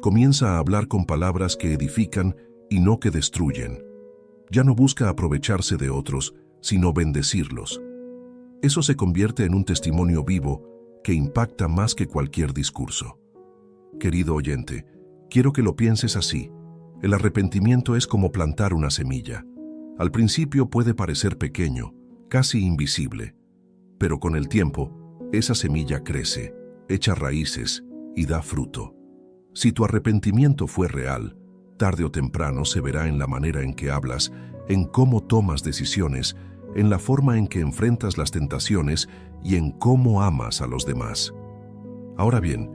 comienza a hablar con palabras que edifican y no que destruyen. Ya no busca aprovecharse de otros, sino bendecirlos. Eso se convierte en un testimonio vivo que impacta más que cualquier discurso. Querido oyente, quiero que lo pienses así. El arrepentimiento es como plantar una semilla. Al principio puede parecer pequeño, casi invisible, pero con el tiempo, esa semilla crece, echa raíces y da fruto. Si tu arrepentimiento fue real, tarde o temprano se verá en la manera en que hablas, en cómo tomas decisiones, en la forma en que enfrentas las tentaciones y en cómo amas a los demás. Ahora bien,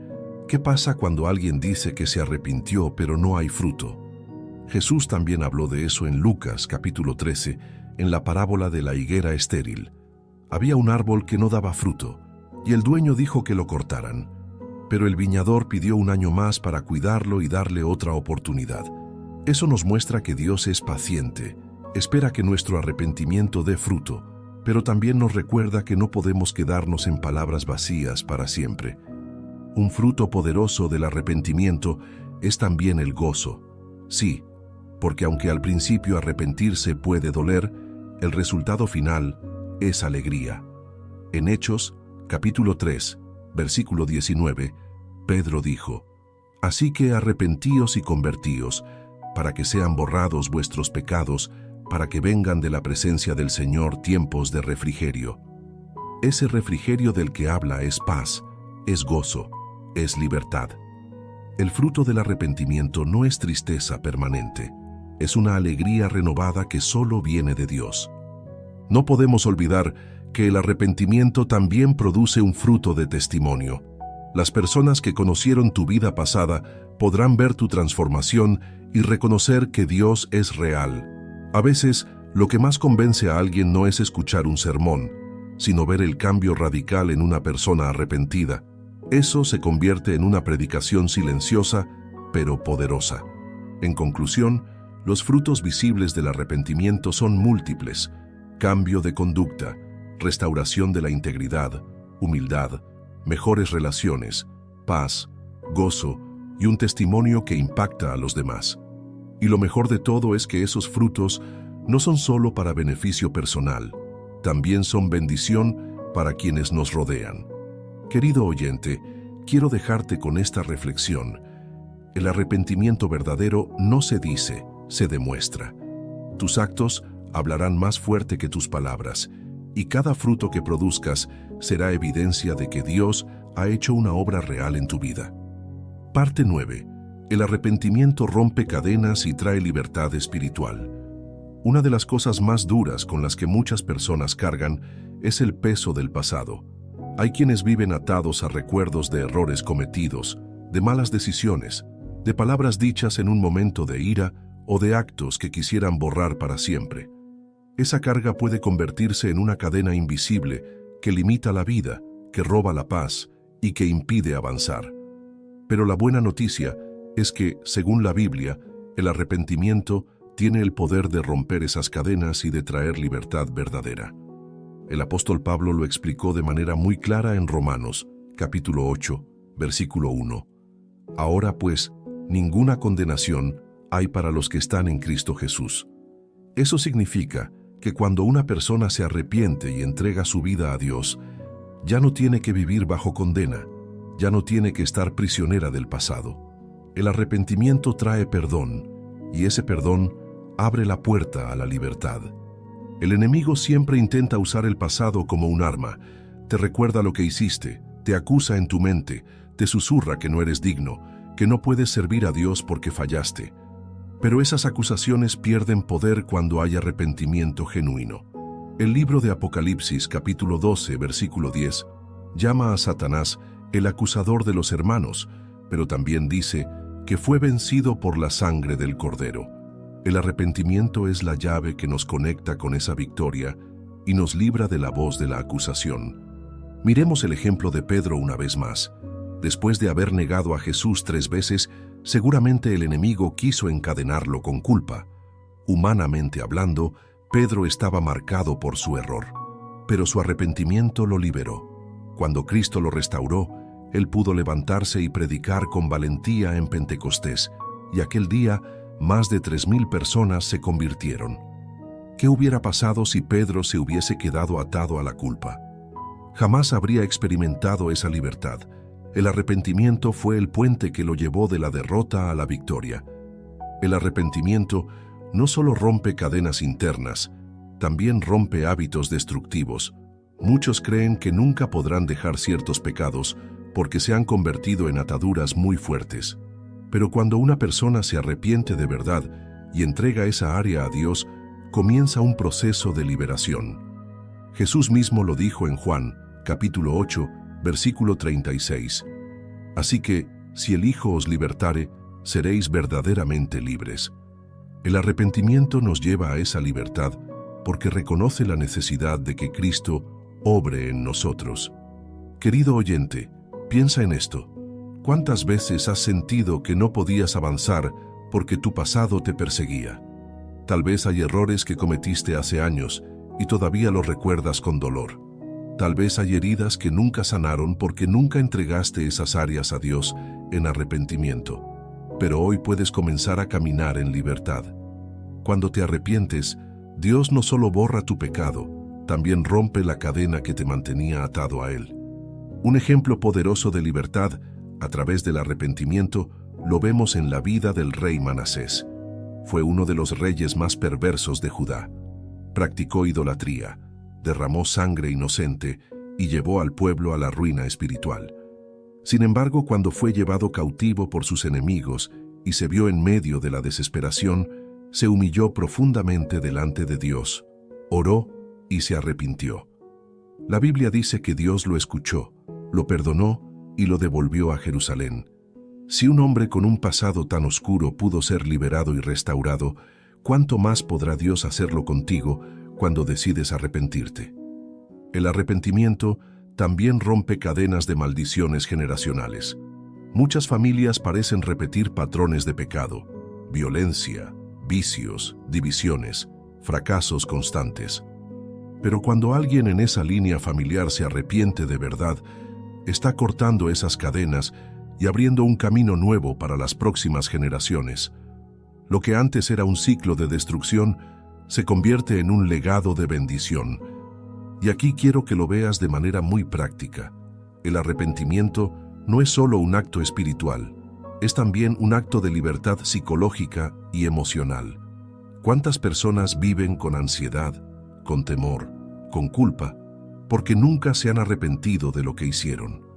¿qué pasa cuando alguien dice que se arrepintió pero no hay fruto? Jesús también habló de eso en Lucas capítulo 13, en la parábola de la higuera estéril. Había un árbol que no daba fruto, y el dueño dijo que lo cortaran. Pero el viñador pidió un año más para cuidarlo y darle otra oportunidad. Eso nos muestra que Dios es paciente, espera que nuestro arrepentimiento dé fruto, pero también nos recuerda que no podemos quedarnos en palabras vacías para siempre. Un fruto poderoso del arrepentimiento es también el gozo. Sí, porque aunque al principio arrepentirse puede doler, el resultado final es alegría. En Hechos, capítulo 3, versículo 19, Pedro dijo: «Así que arrepentíos y convertíos, para que sean borrados vuestros pecados, para que vengan de la presencia del Señor tiempos de refrigerio». Ese refrigerio del que habla es paz, es gozo, es libertad. El fruto del arrepentimiento no es tristeza permanente, es una alegría renovada que solo viene de Dios. No podemos olvidar que el arrepentimiento también produce un fruto de testimonio. Las personas que conocieron tu vida pasada podrán ver tu transformación y reconocer que Dios es real. A veces, lo que más convence a alguien no es escuchar un sermón, sino ver el cambio radical en una persona arrepentida. Eso se convierte en una predicación silenciosa, pero poderosa. En conclusión, los frutos visibles del arrepentimiento son múltiples: cambio de conducta, restauración de la integridad, humildad, mejores relaciones, paz, gozo y un testimonio que impacta a los demás. Y lo mejor de todo es que esos frutos no son solo para beneficio personal, también son bendición para quienes nos rodean. Querido oyente, quiero dejarte con esta reflexión. El arrepentimiento verdadero no se dice, se demuestra. Tus actos hablarán más fuerte que tus palabras, y cada fruto que produzcas será evidencia de que Dios ha hecho una obra real en tu vida. Parte 9. El arrepentimiento rompe cadenas y trae libertad espiritual. Una de las cosas más duras con las que muchas personas cargan es el peso del pasado. Hay quienes viven atados a recuerdos de errores cometidos, de malas decisiones, de palabras dichas en un momento de ira o de actos que quisieran borrar para siempre. Esa carga puede convertirse en una cadena invisible que limita la vida, que roba la paz y que impide avanzar. Pero la buena noticia es que, según la Biblia, el arrepentimiento tiene el poder de romper esas cadenas y de traer libertad verdadera. El apóstol Pablo lo explicó de manera muy clara en Romanos, capítulo 8, versículo 1. Ahora pues, ninguna condenación hay para los que están en Cristo Jesús. Eso significa que cuando una persona se arrepiente y entrega su vida a Dios, ya no tiene que vivir bajo condena, ya no tiene que estar prisionera del pasado. El arrepentimiento trae perdón, y ese perdón abre la puerta a la libertad. El enemigo siempre intenta usar el pasado como un arma. Te recuerda lo que hiciste, te acusa en tu mente, te susurra que no eres digno, que no puedes servir a Dios porque fallaste. Pero esas acusaciones pierden poder cuando hay arrepentimiento genuino. El libro de Apocalipsis, capítulo 12, versículo 10, llama a Satanás el acusador de los hermanos, pero también dice que fue vencido por la sangre del Cordero. El arrepentimiento es la llave que nos conecta con esa victoria y nos libra de la voz de la acusación. Miremos el ejemplo de Pedro una vez más. Después de haber negado a Jesús 3 veces, Seguramente el enemigo quiso encadenarlo con culpa. Humanamente hablando, Pedro estaba marcado por su error, pero su arrepentimiento lo liberó. Cuando Cristo lo restauró, él pudo levantarse y predicar con valentía en Pentecostés, y aquel día más de 3,000 personas se convirtieron. ¿Qué hubiera pasado si Pedro se hubiese quedado atado a la culpa? Jamás habría experimentado esa libertad. El arrepentimiento fue el puente que lo llevó de la derrota a la victoria. El arrepentimiento no solo rompe cadenas internas, también rompe hábitos destructivos. Muchos creen que nunca podrán dejar ciertos pecados porque se han convertido en ataduras muy fuertes. Pero cuando una persona se arrepiente de verdad y entrega esa área a Dios, comienza un proceso de liberación. Jesús mismo lo dijo en Juan, capítulo 8, versículo 36. Así que, si el Hijo os libertare, seréis verdaderamente libres. El arrepentimiento nos lleva a esa libertad porque reconoce la necesidad de que Cristo obre en nosotros. Querido oyente, piensa en esto. ¿Cuántas veces has sentido que no podías avanzar porque tu pasado te perseguía? Tal vez hay errores que cometiste hace años y todavía los recuerdas con dolor. Tal vez hay heridas que nunca sanaron porque nunca entregaste esas áreas a Dios en arrepentimiento. Pero hoy puedes comenzar a caminar en libertad. Cuando te arrepientes, Dios no solo borra tu pecado, también rompe la cadena que te mantenía atado a Él. Un ejemplo poderoso de libertad a través del arrepentimiento lo vemos en la vida del rey Manasés. Fue uno de los reyes más perversos de Judá. Practicó idolatría, derramó sangre inocente y llevó al pueblo a la ruina espiritual. Sin embargo, cuando fue llevado cautivo por sus enemigos y se vio en medio de la desesperación, se humilló profundamente delante de Dios, oró y se arrepintió. La Biblia dice que Dios lo escuchó, lo perdonó y lo devolvió a Jerusalén. Si un hombre con un pasado tan oscuro pudo ser liberado y restaurado, ¿cuánto más podrá Dios hacerlo contigo cuando decides arrepentirte? El arrepentimiento también rompe cadenas de maldiciones generacionales. Muchas familias parecen repetir patrones de pecado, violencia, vicios, divisiones, fracasos constantes. Pero cuando alguien en esa línea familiar se arrepiente de verdad, está cortando esas cadenas y abriendo un camino nuevo para las próximas generaciones. Lo que antes era un ciclo de destrucción se convierte en un legado de bendición. Y aquí quiero que lo veas de manera muy práctica. El arrepentimiento no es solo un acto espiritual, es también un acto de libertad psicológica y emocional. ¿Cuántas personas viven con ansiedad, con temor, con culpa, porque nunca se han arrepentido de lo que hicieron?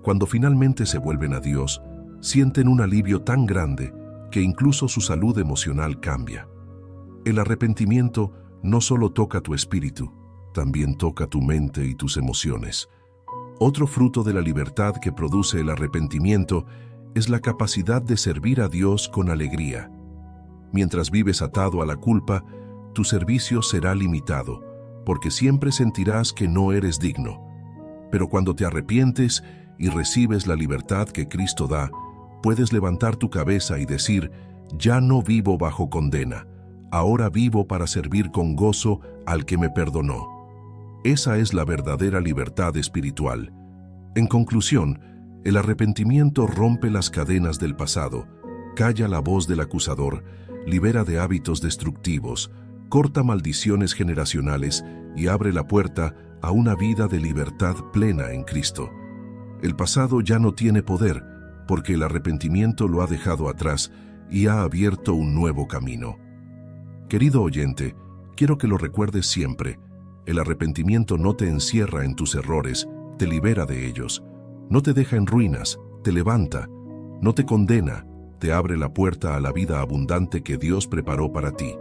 Cuando finalmente se vuelven a Dios, sienten un alivio tan grande que incluso su salud emocional cambia. El arrepentimiento no solo toca tu espíritu, también toca tu mente y tus emociones. Otro fruto de la libertad que produce el arrepentimiento es la capacidad de servir a Dios con alegría. Mientras vives atado a la culpa, tu servicio será limitado, porque siempre sentirás que no eres digno. Pero cuando te arrepientes y recibes la libertad que Cristo da, puedes levantar tu cabeza y decir, ya no vivo bajo condena, ahora vivo para servir con gozo al que me perdonó. Esa es la verdadera libertad espiritual. En conclusión, el arrepentimiento rompe las cadenas del pasado, calla la voz del acusador, libera de hábitos destructivos, corta maldiciones generacionales y abre la puerta a una vida de libertad plena en Cristo. El pasado ya no tiene poder, porque el arrepentimiento lo ha dejado atrás y ha abierto un nuevo camino. Querido oyente, quiero que lo recuerdes siempre. El arrepentimiento no te encierra en tus errores, te libera de ellos. No te deja en ruinas, te levanta. No te condena, te abre la puerta a la vida abundante que Dios preparó para ti.